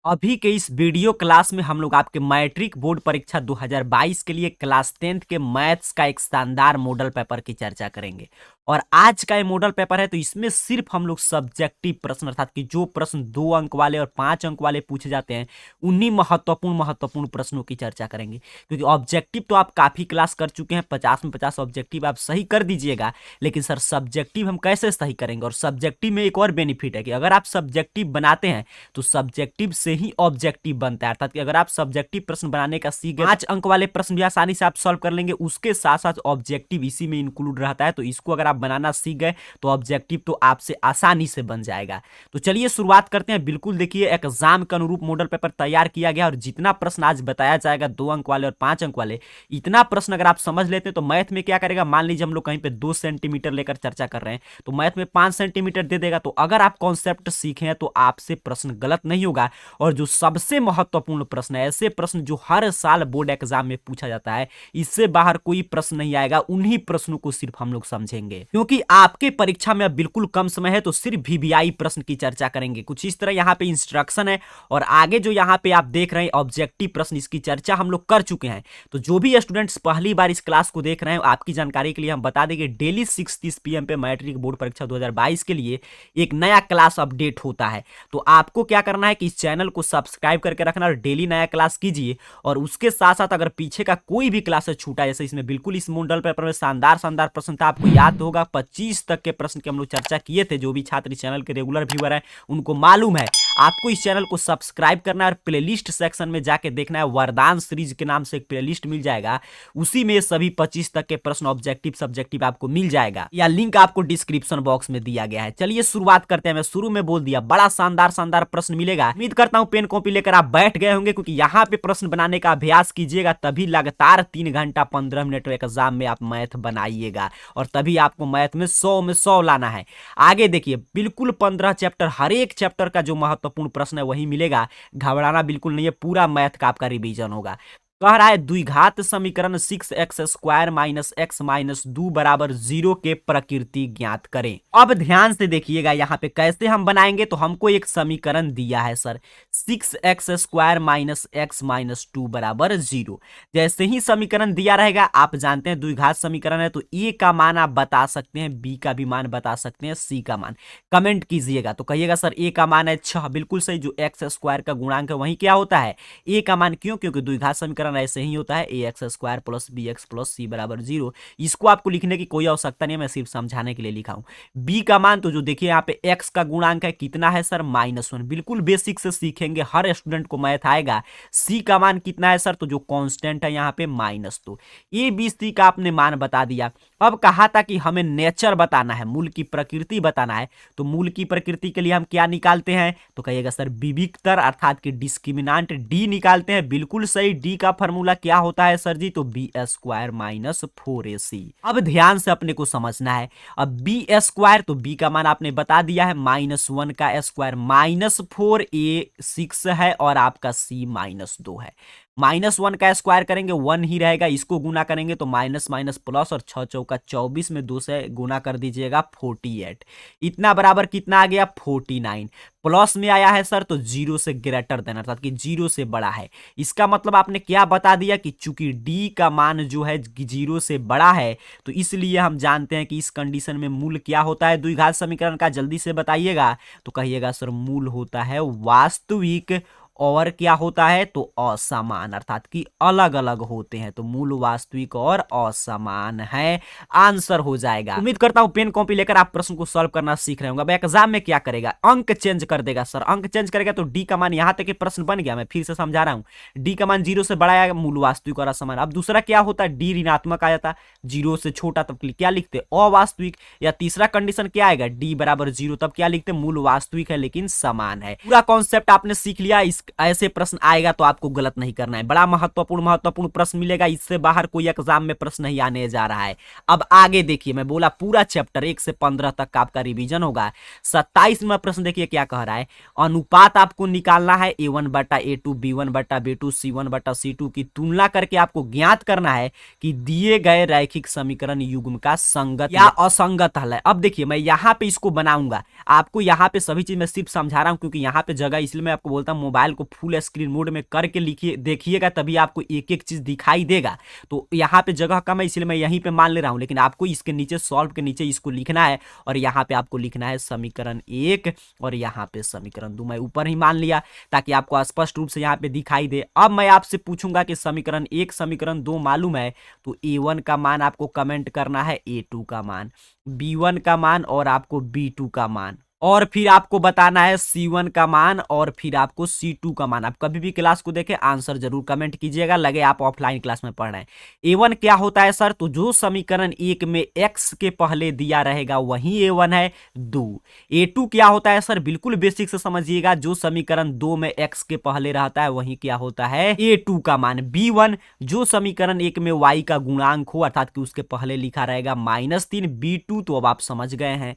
अभी के इस वीडियो क्लास में हम लोग आपके मैट्रिक बोर्ड परीक्षा 2022 के लिए क्लास 10th के मैथ्स का एक शानदार मॉडल पेपर की चर्चा करेंगे। और आज का ये मॉडल पेपर है तो इसमें सिर्फ हम लोग सब्जेक्टिव प्रश्न अर्थात कि जो प्रश्न 2 अंक वाले और 5 अंक वाले पूछे जाते हैं उन्हीं महत्वपूर्ण प्रश्नों की चर्चा करेंगे। क्योंकि ऑब्जेक्टिव तो आप काफी क्लास कर चुके हैं, 50 में 50 ऑब्जेक्टिव आप सही कर दीजिएगा, लेकिन सर सब्जेक्टिव हम कैसे सही करेंगे। और सब्जेक्टिव में एक और बेनिफिट है कि अगर आप सब्जेक्टिव बनाते हैं तो सब्जेक्टिव से ही ऑब्जेक्टिव बनता है। अर्थात कि अगर आप सब्जेक्टिव प्रश्न बनाने का सीख गए, 5 अंक वाले प्रश्न भी आसानी से आप सॉल्व कर लेंगे, उसके साथ साथ ऑब्जेक्टिव इसी में इंक्लूड रहता है। तो इसको अगर आप बनाना सीख गए तो ऑब्जेक्टिव तो आपसे आसानी से बन जाएगा। तो चलिए शुरुआत करते हैं। बिल्कुल देखिए एग्जाम के अनुरूप मॉडल पेपर तैयार किया गया और जितना प्रश्न आज बताया जाएगा 2 अंक वाले और 5 अंक वाले, इतना प्रश्न अगर आप समझ लेते हैं तो मैथ में क्या करेगा, मान लीजिए हम लोग कहीं पे 2 सेंटीमीटर लेकर चर्चा कर रहे हैं तो मैथ में 5 सेंटीमीटर दे देगा। तो अगर आप कॉन्सेप्ट सीखे हैं तो आपसे प्रश्न गलत नहीं होगा। और जो सबसे महत्वपूर्ण प्रश्न है, ऐसे प्रश्न जो हर साल बोर्ड एग्जाम में पूछा जाता है, इससे बाहर कोई प्रश्न नहीं आएगा, उन्हीं प्रश्नों को सिर्फ हम लोग समझेंगे। क्योंकि आपके परीक्षा में अब बिल्कुल कम समय है तो सिर्फ वीवीआई प्रश्न की चर्चा करेंगे। कुछ इस तरह यहाँ पे इंस्ट्रक्शन है और आगे जो यहाँ पे आप देख रहे हैं ऑब्जेक्टिव प्रश्न, इसकी चर्चा हम लोग कर चुके हैं। तो जो भी स्टूडेंट्स पहली बार इस क्लास को देख रहे हैं, आपकी जानकारी के लिए हम बता देंगे डेली 6:30 PM पे मैट्रिक बोर्ड परीक्षा 2022 के लिए एक नया क्लास अपडेट होता है। तो आपको क्या करना है कि इस चैनल को सब्सक्राइब करके रखना और डेली नया क्लास कीजिए। और उसके साथ साथ अगर पीछे का कोई भी क्लास छूटा, जैसे इसमें बिल्कुल इस मॉडल पेपर में शानदार प्रश्न था, आपको याद होगा 25 तक के प्रश्न की हम लोग चर्चा किए थे। जो भी छात्र इस चैनल के रेगुलर व्यूअर हैं उनको मालूम है। आपको इस चैनल को सब्सक्राइब करना है और प्लेलिस्ट सेक्शन में जाके देखना है, वरदान सीरीज के नाम से एक प्लेलिस्ट मिल जाएगा, उसी में सभी 25 तक के प्रश्न ऑब्जेक्टिव सब्जेक्टिव आपको मिल जाएगा। या लिंक आपको डिस्क्रिप्शन बॉक्स में दिया गया है। चलिए शुरुआत करते हैं। मैं शुरू में बोल दिया बड़ा शानदार प्रश्न मिलेगा। उम्मीद करता हूं पेन कॉपी लेकर आप बैठ गए होंगे, क्योंकि यहाँ पे प्रश्न बनाने का अभ्यास कीजिएगा, तभी लगातार 3 घंटा 15 मिनट एग्जाम में आप मैथ बनाइएगा और तभी आपको मैथ में 100 में 100 लाना है। आगे देखिए बिल्कुल 15 चैप्टर, हर एक चैप्टर का जो महत्वपूर्ण प्रश्न है वही मिलेगा। घबराना बिल्कुल नहीं है, पूरा मैथ का आपका रिवीजन होगा। कह रहा है द्विघात समीकरण 6x² - x - 2 बराबर 0 के प्रकृति ज्ञात करें। अब ध्यान से देखिएगा यहाँ पे कैसे हम बनाएंगे। तो हमको एक समीकरण दिया है सर 6x² - x - 2 बराबर 0। जैसे ही समीकरण दिया रहेगा, आप जानते हैं द्विघात समीकरण है तो ए का मान आप बता सकते हैं, बी का भी मान बता सकते हैं, सी का मान कमेंट कीजिएगा। तो कहिएगा सर ए का मान है 6, बिल्कुल सही। जो x² का गुणांक है वही क्या होता है, ए का मान। क्यों? क्योंकि द्विघात समीकरण ऐसे ही होता है, ax² + bx + c बराबर 0। इसको आपको लिखने की कोई आवश्यकता नहीं है, मैं सिर्फ समझाने के लिए लिखा हूं। बी का मान तो जो देखिए यहाँ पे x का गुणांक है कितना है सर, -1, बिल्कुल बेसिक से सीखेंगे, हर स्टूडेंट को मैथ आएगा। सी का मान कितना है सर, तो जो कांस्टेंट है यहाँ पे -2। ए बी सी का आपने मान बता दिया। अब कहा था कि हमें नेचर बताना है, मूल की प्रकृति बताना है। तो मूल की प्रकृति के लिए हम क्या निकालते हैं, तो कहिएगा सर विविक्तर अर्थात कि डिस्क्रिमिनांट डी निकालते हैं। बिल्कुल सही, डी का फॉर्मूला क्या होता है सर जी, तो b² - 4ac। अब ध्यान से अपने को समझना है। अब b² तो b का मान आपने बता दिया है, -1 का स्क्वायर -4a 6 है और आपका c -2 है। -1 का स्क्वायर करेंगे 1 ही रहेगा, इसको गुना करेंगे तो माइनस माइनस प्लस और 6 चौका 24 में 2 से गुना कर दीजिएगा 48। इतना बराबर कितना आ गया 49। प्लस में आया है सर तो 0 से ग्रेटर देन अर्थात कि 0 से बड़ा है। इसका मतलब आपने क्या बता दिया कि चूंकि डी का मान जो है 0 से बड़ा है तो इसलिए हम जानते हैं कि इस कंडीशन में मूल क्या होता है द्विघात समीकरण का, जल्दी से बताइएगा। तो कहिएगा सर मूल होता है वास्तविक और क्या होता है तो असमान, अर्थात कि अलग अलग होते हैं। तो मूल वास्तविक और असमान है, आंसर हो जाएगा। उम्मीद करता हूं पेन कॉपी लेकर आप प्रश्न को सॉल्व करना सीख रहे होंगे। अब एग्जाम में क्या करेगा, अंक चेंज कर देगा सर। अंक चेंज करेगा तो डी का मान, यहां तक के प्रश्न बन गया, मैं फिर से समझा रहा हूं। डी का मान 0 से बड़ा आएगा, मूल वास्तविक और असमान। अब दूसरा क्या होता है, डी ऋणात्मक आ जाता, 0 से छोटा, तब क्या लिखते अवास्तविक। या तीसरा कंडीशन क्या आएगा, डी बराबर 0, तब क्या लिखते मूल वास्तविक है लेकिन समान है। पूरा कॉन्सेप्ट आपने सीख लिया। इस ऐसे प्रश्न आएगा तो आपको गलत नहीं करना है। बड़ा महत्वपूर्ण प्रश्न मिलेगा, इससे बाहर कोई एग्जाम में प्रश्न नहीं आने जा रहा है। अब आगे देखिए, मैं बोला पूरा चैप्टर 1 से 15 तक का आपका रिवीजन होगा। 27वां प्रश्न देखिए क्या कह रहा है, अनुपात आपको निकालना है a1/a2 b1/b2 c1/c2 की तुलना करके आपको ज्ञात करना है कि दिए गए रैखिक समीकरण युग्म का संगत या असंगत हल है। अब देखिए मैं यहाँ पे इसको बनाऊंगा, आपको यहाँ पे सभी चीज मैं सिर्फ समझा रहा हूँ क्योंकि यहाँ पे जगह, इसलिए मैं आपको बोलता हूँ मोबाइल मोबाइल को फुल स्क्रीन मोड में करके लिखिए देखिएगा, तभी आपको एक एक चीज दिखाई देगा। तो यहाँ पे जगह कम है इसलिए मैं यहीं पे मान ले रहा हूँ, लेकिन आपको इसके नीचे सॉल्व के नीचे इसको लिखना है और यहाँ पे आपको लिखना है समीकरण 1 और यहाँ पे समीकरण 2। मैं ऊपर ही मान लिया ताकि आपको स्पष्ट रूप से यहाँ पे दिखाई दे। अब मैं आपसे पूछूंगा कि समीकरण 1 समीकरण 2 मालूम है तो A1 का मान आपको कमेंट करना है, A2 का मान, B1 का मान और आपको B2 का मान, और फिर आपको बताना है C1 का मान और फिर आपको C2 का मान। आप कभी भी क्लास को देखें आंसर जरूर कमेंट कीजिएगा, लगे आप ऑफलाइन क्लास में पढ़ रहे हैं। A1 क्या होता है सर, तो जो समीकरण 1 में x के पहले दिया रहेगा वही A1 है 2। A2 क्या होता है सर, बिल्कुल बेसिक से समझिएगा, जो समीकरण 2 में x के पहले रहता है वही क्या होता है A2 का मान। B1 जो समीकरण 1 में y का गुणांक हो अर्थात कि उसके पहले लिखा रहेगा -3। B2 तो अब आप समझ गए हैं।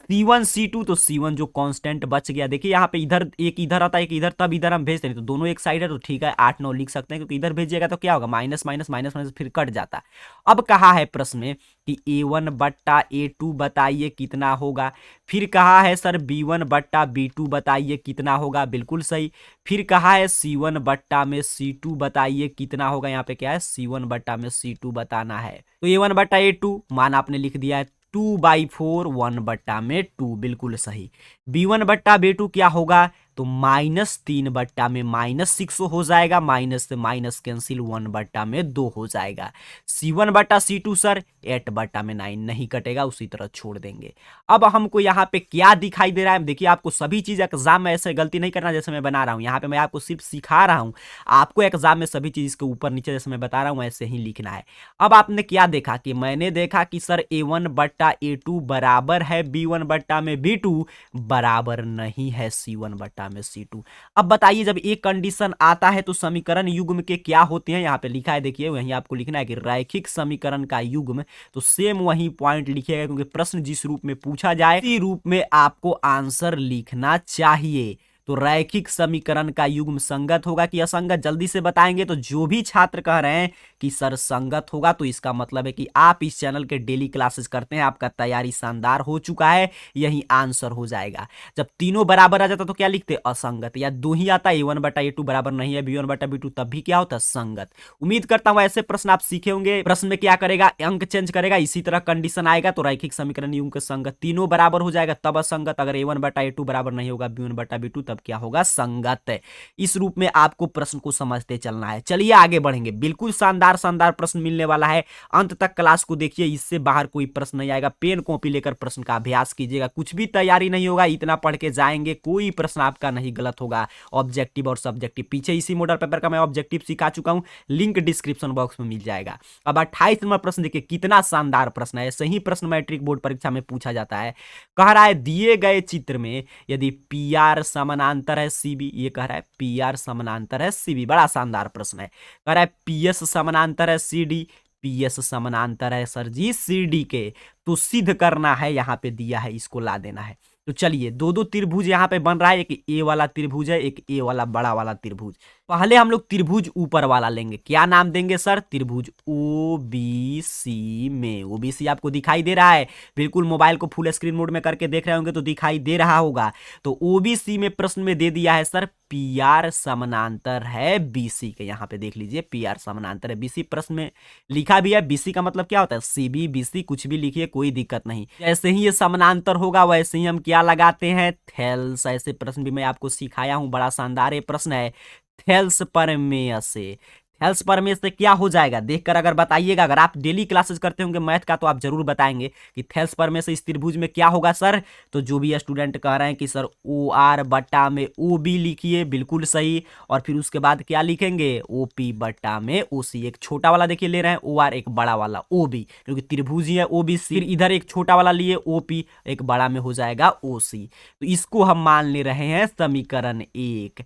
C1 C2 तो C1 जो कांस्टेंट बच गया, देखिए यहाँ पे इधर एक इधर आता है एक इधर, तब इधर हम भेजते नहीं तो दोनों एक साइड है तो ठीक है 8 9 लिख सकते हैं, क्योंकि इधर भेजिएगा तो क्या होगा माइनस माइनस माइनस माइनस फिर कट जाता। अब कहा है प्रश्न में कि A1 बट्टा A2 बताइए कितना होगा, फिर कहा है सर B1 बट्टा B2 बताइए कितना होगा, बिल्कुल सही। फिर कहा है C1 बट्टा में C2 बताइए कितना होगा, यहाँ पे क्या है C1 बट्टा में C2 बताना है। तो A1 बट्टा A2 मान आपने लिख दिया है 2/4 1 बट्टा में 2, बिल्कुल सही। B1 बट्टा B2 क्या होगा, तो -3 बट्टा में -6 हो जाएगा, माइनस से माइनस कैंसिल 1 बट्टा में 2 हो जाएगा। C1 बट्टा C2 सर 8 बट्टा में 9 नहीं कटेगा, उसी तरह छोड़ देंगे। अब हमको यहाँ पे क्या दिखाई दे रहा है, देखिए आपको सभी चीज एग्जाम में ऐसे गलती नहीं करना जैसे मैं बना रहा हूँ, यहाँ पे मैं आपको सिर्फ सिखा रहा हूँ, आपको एग्जाम में सभी चीज के ऊपर नीचे जैसे मैं बता रहा हूँ ऐसे ही लिखना है। अब आपने क्या देखा कि मैंने देखा कि सर A1 बट्टा A2 बराबर है B1 बट्टा में B2, बराबर नहीं है C1 बट्टा में C2। अब बताइए जब एक कंडीशन आता है तो समीकरण युग्म के क्या होते हैं, यहाँ पे लिखा है देखिए, वहीं आपको लिखना है कि रैखिक समीकरण का युग्म, तो सेम वही पॉइंट लिखिएगा क्योंकि प्रश्न जिस रूप में पूछा जाए उसी रूप में आपको आंसर लिखना चाहिए। तो रैखिक समीकरण का युग्म संगत होगा कि असंगत, जल्दी से बताएंगे। तो जो भी छात्र कह रहे हैं कि सर संगत होगा तो इसका मतलब है कि आप इस चैनल के डेली क्लासेस करते हैं, आपका तैयारी शानदार हो चुका है, यही आंसर हो जाएगा। जब तीनों बराबर आ जाता तो क्या लिखते असंगत, या 2 ही आता A1 बटा A2 बराबर नहीं है B1 बटा B2 तब भी क्या होता संगत। उम्मीद करता हूं ऐसे प्रश्न आप सीखे होंगे। प्रश्न में क्या करेगा, अंक चेंज करेगा, इसी तरह कंडीशन आएगा तो रैखिक समीकरण युग्म के संगत तीनों बराबर हो जाएगा तब असंगत, अगर A1 बटा A2 बराबर नहीं होगा B1 बटा B2 तब क्या होगा संगत। इस रूप में आपको प्रश्न को समझते चलना है। चलिए आगे बढ़ेंगे, बिल्कुल शानदार शानदार प्रश्न मिलने वाला है, अंत तक क्लास को देखिए, इससे बाहर कोई प्रश्न नहीं आएगा। पेन कॉपी लेकर प्रश्न का अभ्यास कीजिएगा, कुछ भी तैयारी नहीं होगा, इतना पढ़ के जाएंगे, कोई प्रश्न आपका नहीं गलत होगा। ऑब्जेक्टिव और सब्जेक्टिव पीछे इसी मॉडल पेपर का मैं ऑब्जेक्टिव सिखा चुका हूं, लिंक डिस्क्रिप्शन बॉक्स में मिल जाएगा। अब 28 नंबर प्रश्न देखिए, कितना शानदार प्रश्न है, सही प्रश्न मैट्रिक बोर्ड परीक्षा में पूछा जाता है। कह रहा है दिए गए चित्र में यदि PR समानांतर है CB, ये कह रहा है PR समानांतर है CB, बड़ा शानदार प्रश्न है। कह रहा है PS समानांतर है CD, PS समानांतर है सर जी CD के, तो सिद्ध करना है, यहाँ पे दिया है इसको ला देना है। तो चलिए दो दो त्रिभुज यहाँ पे बन रहा है, एक A वाला त्रिभुज है, एक A वाला बड़ा वाला त्रिभुज। पहले हम लोग त्रिभुज ऊपर वाला लेंगे, क्या नाम देंगे सर, त्रिभुज OBC में। OBC आपको दिखाई दे रहा है, बिल्कुल मोबाइल को फुल स्क्रीन मोड में करके देख रहे होंगे तो दिखाई दे रहा होगा। तो OBC में प्रश्न में दे दिया है सर PR समानांतर है BC के, यहाँ पे देख लीजिए PR समानांतर है BC, प्रश्न में लिखा भी है। BC का मतलब क्या होता है CB BC, कुछ भी लिखिए कोई दिक्कत नहीं। जैसे ही ये समानांतर होगा वैसे ही हम क्या लगाते हैं थेल्स, ऐसे प्रश्न भी मैं आपको सिखाया हूं, बड़ा शानदार ये प्रश्न है। थेल्स प्रमेय से, थेल्स प्रमेय से क्या हो जाएगा देखकर अगर बताइएगा, अगर आप डेली क्लासेस करते होंगे मैथ का तो आप जरूर बताएंगे कि थेल्स प्रमेय से इस त्रिभुज में क्या होगा सर। तो जो भी स्टूडेंट कह रहे हैं कि सर OR बट्टा में OB लिखिए, बिल्कुल सही, और फिर उसके बाद क्या लिखेंगे OP बट्टा में OC, एक छोटा वाला देखिए ले रहे हैं OR, एक बड़ा वाला OB, क्योंकि त्रिभुज ही है OBC, फिर इधर एक छोटा वाला लिए OP, एक बड़ा में हो जाएगा OC। तो इसको हम मान ले रहे हैं समीकरण 1।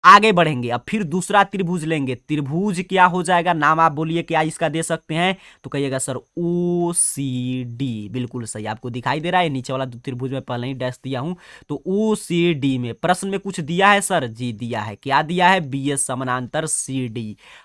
आगे बढ़ेंगे, अब फिर दूसरा त्रिभुज लेंगे, त्रिभुज क्या हो जाएगा, नाम आप बोलिए क्या इसका दे सकते हैं, तो कहिएगा सर OCD, बिल्कुल सही, आपको दिखाई दे रहा है नीचे वाला त्रिभुज में पहले ही डैश दिया हूं। तो OCD में प्रश्न में कुछ दिया है सर जी, दिया है, क्या दिया है BS समानांतर CD।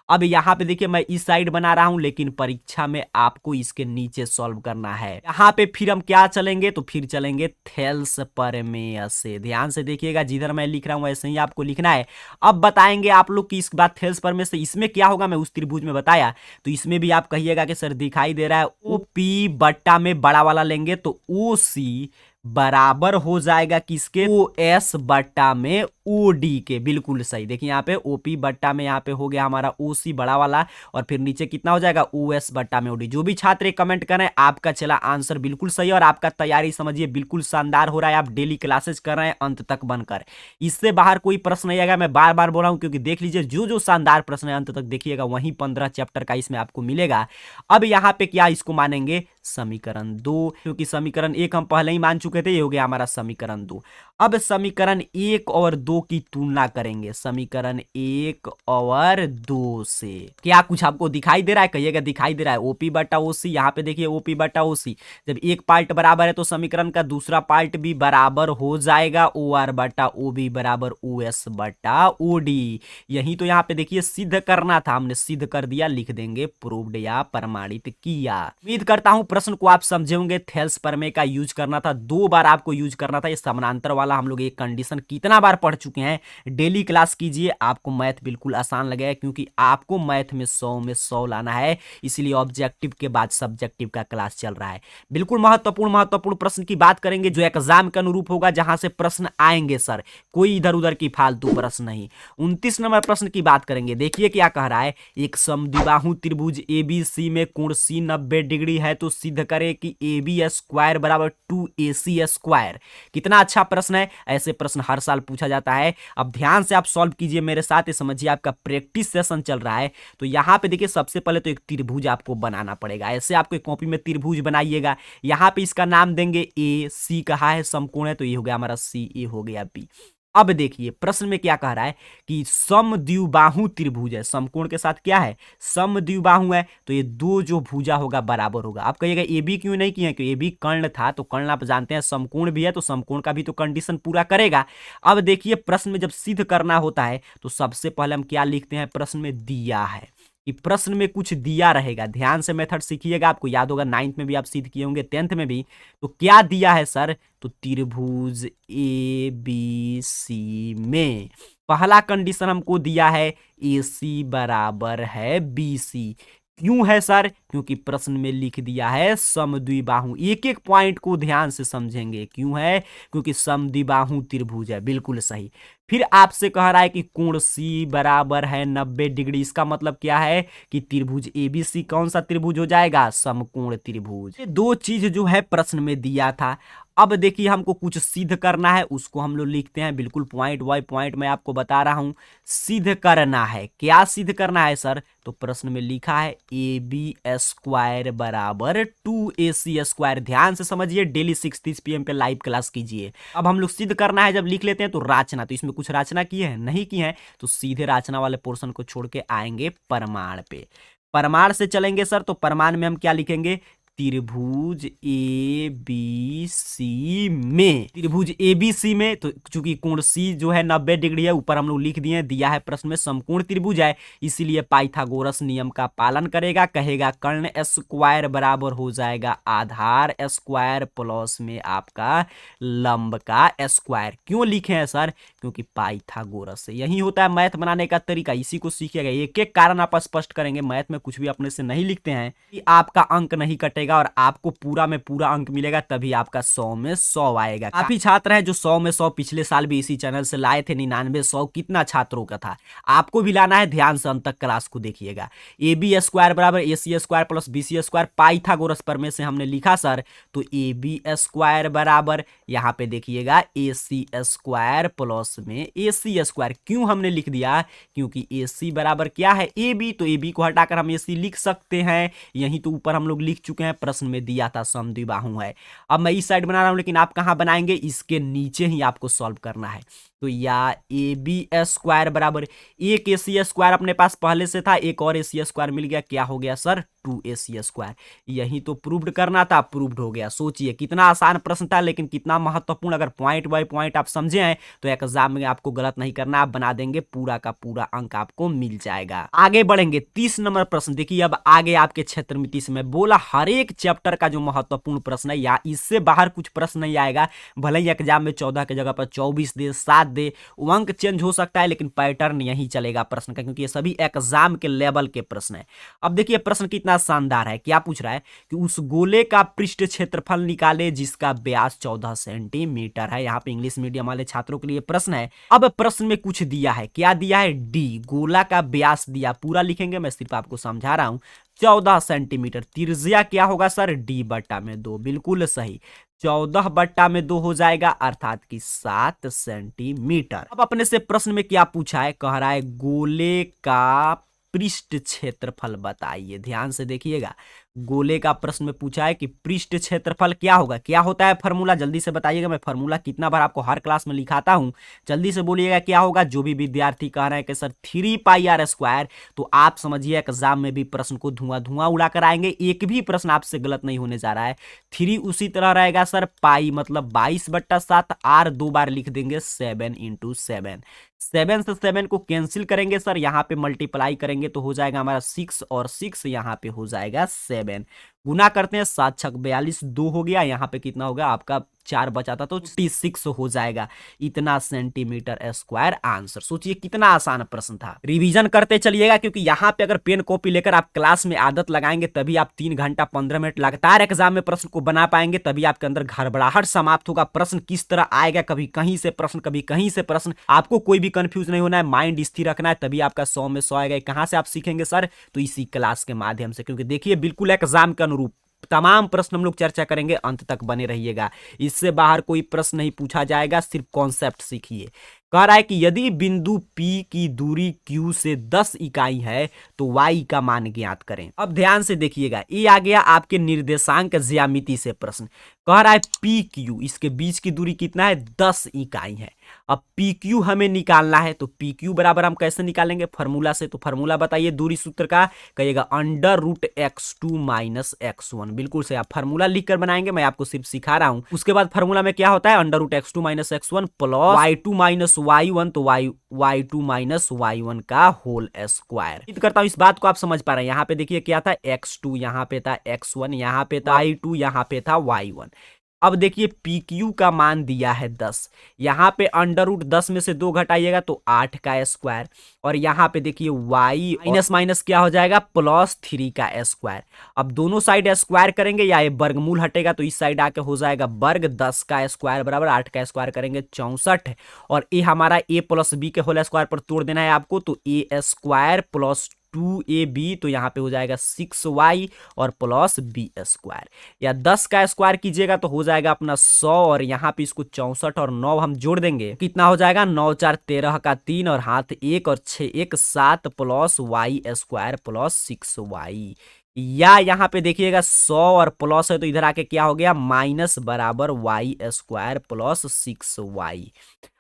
अब यहाँ पे देखिए मैं इस साइड बना रहा हूं, लेकिन परीक्षा में आपको इसके नीचे सॉल्व करना है। यहाँ पे फिर हम क्या चलेंगे, तो फिर चलेंगे थेल्स प्रमेय से। ध्यान से देखिएगा, जिधर मैं लिख रहा हूं वैसे ही आपको लिखना है। अब बताएंगे आप लोग कि इस बात थेल्स प्रमेय से इसमें क्या होगा, मैं उस त्रिभुज में बताया। तो इसमें भी आप कहिएगा कि सर दिखाई दे रहा है ओपी बट्टा में बड़ा वाला लेंगे तो ओ सी बराबर हो जाएगा किसके, ओ एस बट्टा में ओ डी के। बिल्कुल सही, देखिए यहाँ पे ओपी बट्टा में यहाँ पे हो गया हमारा ओ सी बड़ा वाला, और फिर नीचे कितना हो जाएगा ओ एस बट्टा में ओ डी। जो भी छात्र कमेंट कर रहे हैं आपका चला आंसर बिल्कुल सही है, और आपका तैयारी समझिए बिल्कुल शानदार हो रहा है। आप डेली क्लासेस कर रहे हैं अंत तक बनकर, इससे बाहर कोई प्रश्न नहीं आएगा। मैं बार बार बोल रहा हूं क्योंकि देख लीजिए जो जो शानदार प्रश्न है अंत तक देखिएगा, वहीं 15 चैप्टर का इसमें आपको मिलेगा। अब यहाँ पे क्या इसको मानेंगे, समीकरण 2, क्योंकि समीकरण 1 हम पहले ही मान चुके थे, ये हो गया हमारा समीकरण 2। अब समीकरण 1 और 2 की तुलना करेंगे, समीकरण 1 और 2 से क्या कुछ आपको दिखाई दे रहा है, कहिएगा दिखाई दे रहा है। ओपी बटा ओसी, यहाँ पे देखिए ओपी बटा ओसी, जब एक पार्ट बराबर है तो समीकरण का दूसरा पार्ट भी बराबर हो जाएगा, ओ आर बटा ओ बी बराबर ओ एस बटा ओ डी। यही तो यहाँ पे देखिए सिद्ध करना था, हमने सिद्ध कर दिया, लिख देंगे प्रूव्ड या प्रमाणित किया। उम्मीद करता हूं प्रश्न को आप समझे होंगे। थेल्स प्रमेय का यूज करना था, 2 बार आपको यूज करना था। ये समानांतर वाला हम लोग एक कंडीशन कितना बार पढ़ चुके हैं। डेली क्लास कीजिए, आपको मैथ बिल्कुल आसान लगेगा, क्योंकि आपको मैथ में 100 में 100 लाना है, इसलिए ऑब्जेक्टिव के बाद सब्जेक्टिव का क्लास चल रहा है। बिल्कुल महत्वपूर्ण प्रश्न की बात करेंगे जो एग्जाम के अनुरूप होगा, जहां से प्रश्न आएंगे सर, कोई इधर उधर की फालतू प्रश्न नहीं। 29 नंबर प्रश्न की बात करेंगे, देखिए क्या कह रहा है। एक समद्विबाहु त्रिभुज एबीसी में कोण सी 90 डिग्री है, तो सिद्ध करें कि ए बी स्क्वायर बराबर 2AC स्क्वायर। कितना अच्छा प्रश्न है, ऐसे प्रश्न हर साल पूछा जाता है। अब ध्यान से आप सॉल्व कीजिए मेरे साथ, ये समझिए आपका प्रैक्टिस सेशन चल रहा है। तो यहाँ पे देखिए सबसे पहले तो एक त्रिभुज आपको बनाना पड़ेगा, ऐसे आपको कॉपी में त्रिभुज बनाइएगा। यहाँ पे इसका नाम देंगे ए, सी कहा है समकोण है, तो ये हो गया हमारा सी, ए हो गया बी। अब देखिए प्रश्न में क्या कह रहा है कि समद्विबाहु त्रिभुज है, समकोण के साथ क्या है, समद्विबाहु है, तो ये दो जो भुजा होगा बराबर होगा। आप कहिएगा ए बी क्यों नहीं किए, क्योंकि ए बी कर्ण था, तो कर्ण आप जानते हैं समकोण भी है, तो समकोण का भी तो कंडीशन पूरा करेगा। अब देखिए प्रश्न में जब सिद्ध करना होता है तो सबसे पहले हम क्या लिखते हैं, प्रश्न में दिया है कि प्रश्न में कुछ दिया रहेगा। ध्यान से मेथड सीखिएगा, आपको याद होगा 9th में भी आप सिद्ध किए होंगे, 10th में भी। तो क्या दिया है सर, तो त्रिभुज ए बी सी में पहला कंडीशन हमको दिया है ए सी बराबर है बी सी। क्यों है सर, क्योंकि प्रश्न में लिख दिया है समद्विबाहु। एक एक पॉइंट को ध्यान से समझेंगे, क्यों है, क्योंकि समद्विबाहु त्रिभुज है, बिल्कुल सही। फिर आपसे कह रहा है कि कोण सी बराबर है 90 डिग्री, इसका मतलब क्या है कि त्रिभुज एबीसी कौन सा त्रिभुज हो जाएगा, समकोण त्रिभुज। ये दो चीज जो है प्रश्न में दिया था। अब देखिए हमको कुछ सिद्ध करना है, उसको हम लोग लिखते हैं बिल्कुल पॉइंट बाय पॉइंट, मैं आपको बता रहा हूं। सिद्ध करना है, क्या सिद्ध करना है सर, तो प्रश्न में लिखा है ए बी स्क्वायर बराबर 2AC स्क्वायर। ध्यान से समझिए, डेली 6:30 PM पे लाइव क्लास कीजिए। अब हम लोग सिद्ध करना है, जब लिख लेते हैं तो रचना, तो इसमें कुछ रचना की है नहीं की है, तो सीधे रचना वाले पोर्शन को छोड़ के आएंगे प्रमाण पे। प्रमाण से चलेंगे सर, तो प्रमाण में हम क्या लिखेंगे, त्रिभुज ए बी सी में, त्रिभुज ए बी सी में, तो चूंकि कोण सी जो है 90 डिग्री है, ऊपर हम लोग लिख दिए, दिया है प्रश्न में समकोण त्रिभुज है, इसीलिए पाइथागोरस नियम का पालन करेगा, कहेगा कर्ण स्क्वायर बराबर हो जाएगा आधार स्क्वायर प्लस में आपका लंब का स्क्वायर। क्यों लिखे हैं सर, क्योंकि पाइथागोरस से। यही होता है मैथ बनाने का तरीका, इसी को सीखिएगा। एक एक कारण आप स्पष्ट करेंगे, मैथ में कुछ भी अपने से नहीं लिखते हैं कि आपका अंक नहीं कटेगा और आपको पूरा में पूरा अंक मिलेगा, तभी आपका 100 में 100 आएगा। काफी छात्र हैं जो 100 में 100 पिछले साल भी इसी चैनल से लाए थे, 99 100 कितना छात्रों का था, आपको भी लाना है। ध्यान से अंत तक क्लास को देखिएगा। ए बी स्क्वायर बराबर A C square plus B C square, Pythagoras प्रमेय से हमने लिखा सर, तो ए बी स्क्वायर बराबर, यहाँ पे देखिएगा ए सी स्क्वायर प्लस में ए सी स्क्वायर। क्यों हमने लिख दिया, क्योंकि ए सी बराबर क्या है ए बी, तो ए बी को हटाकर हम ए सी लिख सकते हैं। यही तो ऊपर हम लोग लिख चुके हैं, प्रश्न में दिया था समद्विबाहु है। अब मैं इस साइड बना रहा हूं, लेकिन आप कहां बनाएंगे, इसके नीचे ही आपको सॉल्व करना है। तो या ए बी स्क्वायर बराबर, एक ए सी स्क्वायर अपने पास पहले से था, एक और ए सी स्क्वायर मिल गया, क्या हो गया सर, 2AC स्क्वायर। यही तो प्रूव्ड करना था, प्रूव्ड हो गया। सोचिए कितना आसान प्रश्न था, लेकिन कितना महत्वपूर्ण। अगर पॉइंट बाय पॉइंट आप समझे हैं तो एग्जाम में आपको गलत नहीं करना, आप बना देंगे, पूरा का पूरा अंक आपको मिल जाएगा। आगे बढ़ेंगे, 30 नंबर प्रश्न देखिए। अब आगे आपके क्षेत्र में 30 में बोला हर एक चैप्टर का जो महत्वपूर्ण प्रश्न है, या इससे बाहर कुछ प्रश्न नहीं आएगा। भले ही एग्जाम में 14 की जगह पर 24 दे, 7 दे, वो अंक चेंज हो सकता है लेकिन पैटर्न यही चलेगा प्रश्न का, क्योंकि ये सभी एग्जाम के लेवल के प्रश्न है। अब देखिए प्रश्न कितना शानदार है, क्या पूछ रहा है कि उस गोले का पृष्ठ क्षेत्रफल निकाले जिसका व्यास 14 सेंटीमीटर है। यहाँ पे इंग्लिश मीडियम वाले छात्रों के लिए प्रश्न है। अब प्रश्न में कुछ दिया है, क्या दिया है, डी गोला का व्यास दिया, पूरा लिखेंगे, मैं सिर्फ आपको समझा रहा हूं, 14 सेंटीमीटर। त्रिज्या क्या होगा सर, डी बट्टा में 2, बिल्कुल सही, 14 बट्टा में 2 हो जाएगा, अर्थात कि 7 सेंटीमीटर। अब अपने से प्रश्न में क्या पूछा है, कह रहा है गोले का पृष्ठ क्षेत्रफल बताइए। ध्यान से देखिएगा, गोले का प्रश्न में पूछा है कि पृष्ठ क्षेत्रफल क्या होगा, क्या होता है फॉर्मूला, जल्दी से बताइएगा। मैं फॉर्मूला कितना बार आपको हर क्लास में लिखाता हूं, जल्दी से बोलिएगा क्या होगा। जो भी विद्यार्थी कह रहे हैं कि सर 3πr², तो आप समझिए एग्जाम में भी प्रश्न को धुआं धुआं उड़ा कर आएंगे, एक भी प्रश्न आपसे गलत नहीं होने जा रहा है। 3 उसी तरह रहेगा सर, पाई मतलब 22/7, आर 2 बार लिख देंगे, 7 × 7, 7 से 7 को कैंसिल करेंगे सर, यहाँ पे मल्टीप्लाई करेंगे तो हो जाएगा हमारा 6, और 6 यहाँ पे हो जाएगा 7, गुना करते हैं 7 छक 42, 2 हो गया, यहाँ पे कितना होगा आपका 4 बचा था तो 36 हो जाएगा, इतना सेंटीमीटर स्क्वायर आंसर। सोचिए कितना आसान प्रश्न था। रिवीजन करते चलिएगा, क्योंकि यहाँ पे अगर पेन कॉपी लेकर आप क्लास में आदत लगाएंगे तभी आप 3 घंटा 15 मिनट लगातार एग्जाम में प्रश्न को बना पाएंगे, तभी आपके अंदर घबराहट समाप्त होगा। प्रश्न किस तरह आएगा, कभी कहीं से प्रश्न, कभी कहीं से प्रश्न, आपको कोई भी कंफ्यूज नहीं होना है, माइंड स्थिर रखना है, तभी आपका 100 में 100 आएगा। कहां से आप सीखेंगे सर, तो इसी क्लास के माध्यम से, क्योंकि देखिए बिल्कुल एग्जाम के अनुरूप तमाम प्रश्न हम लोग चर्चा करेंगे, अंत तक बने रहिएगा। इससे बाहर कोई प्रश्न नहीं पूछा जाएगा, सिर्फ कॉन्सेप्ट सीखिए। कह रहा है कि यदि बिंदु P की दूरी Q से 10 इकाई है तो Y का मान ज्ञात करें। अब ध्यान से देखिएगा, ये आ गया आपके निर्देशांक ज्यामिति से प्रश्न। कह रहा है PQ, इसके बीच की दूरी कितना है, 10 इकाई है। अब PQ हमें निकालना है, तो PQ बराबर हम कैसे निकालेंगे, फॉर्मूला से। तो फॉर्मूला बताइए दूरी सूत्र का, कहिएगा √(x2 - x1), बिल्कुल से आप फॉर्मूला लिखकर बनाएंगे, मैं आपको सिर्फ सिखा रहा हूं। उसके बाद फॉर्मूला में क्या होता है, √(x2 - x1) plus y2 - y1, तो y2 - y1 का होल स्क्वायर। उम्मीद करता हूं इस बात को आप समझ पा रहे हैं। यहाँ पे देखिए क्या था, x2 यहाँ पे था, x1 यहाँ पे था, y2 यहाँ पे था, y1। अब देखिए PQ का मान दिया है 10, यहाँ पे √10 में से 2 घटाइएगा तो 8 का स्क्वायर, और यहाँ पे देखिए y माइनस माइनस क्या हो जाएगा, +3 का स्क्वायर। अब दोनों साइड स्क्वायर करेंगे या ये वर्गमूल हटेगा तो इस साइड आके हो जाएगा वर्ग, 10 का स्क्वायर बराबर 8 का स्क्वायर करेंगे 64, और ये हमारा a + b के होल स्क्वायर पर तोड़ देना है आपको, तो a² + 2ab, तो यहाँ पे हो जाएगा 6y और प्लस b², या 10 का स्क्वायर कीजिएगा तो हो जाएगा अपना 100, और यहाँ पे इसको 64 और 9 हम जोड़ देंगे, कितना हो जाएगा, 9 4 13 का 3 और हाथ 1 और 6 1 7 प्लस y² प्लस 6y, या यहाँ पे देखिएगा 100 और प्लस है तो इधर आके क्या हो गया, माइनस बराबर y² प्लस 6y।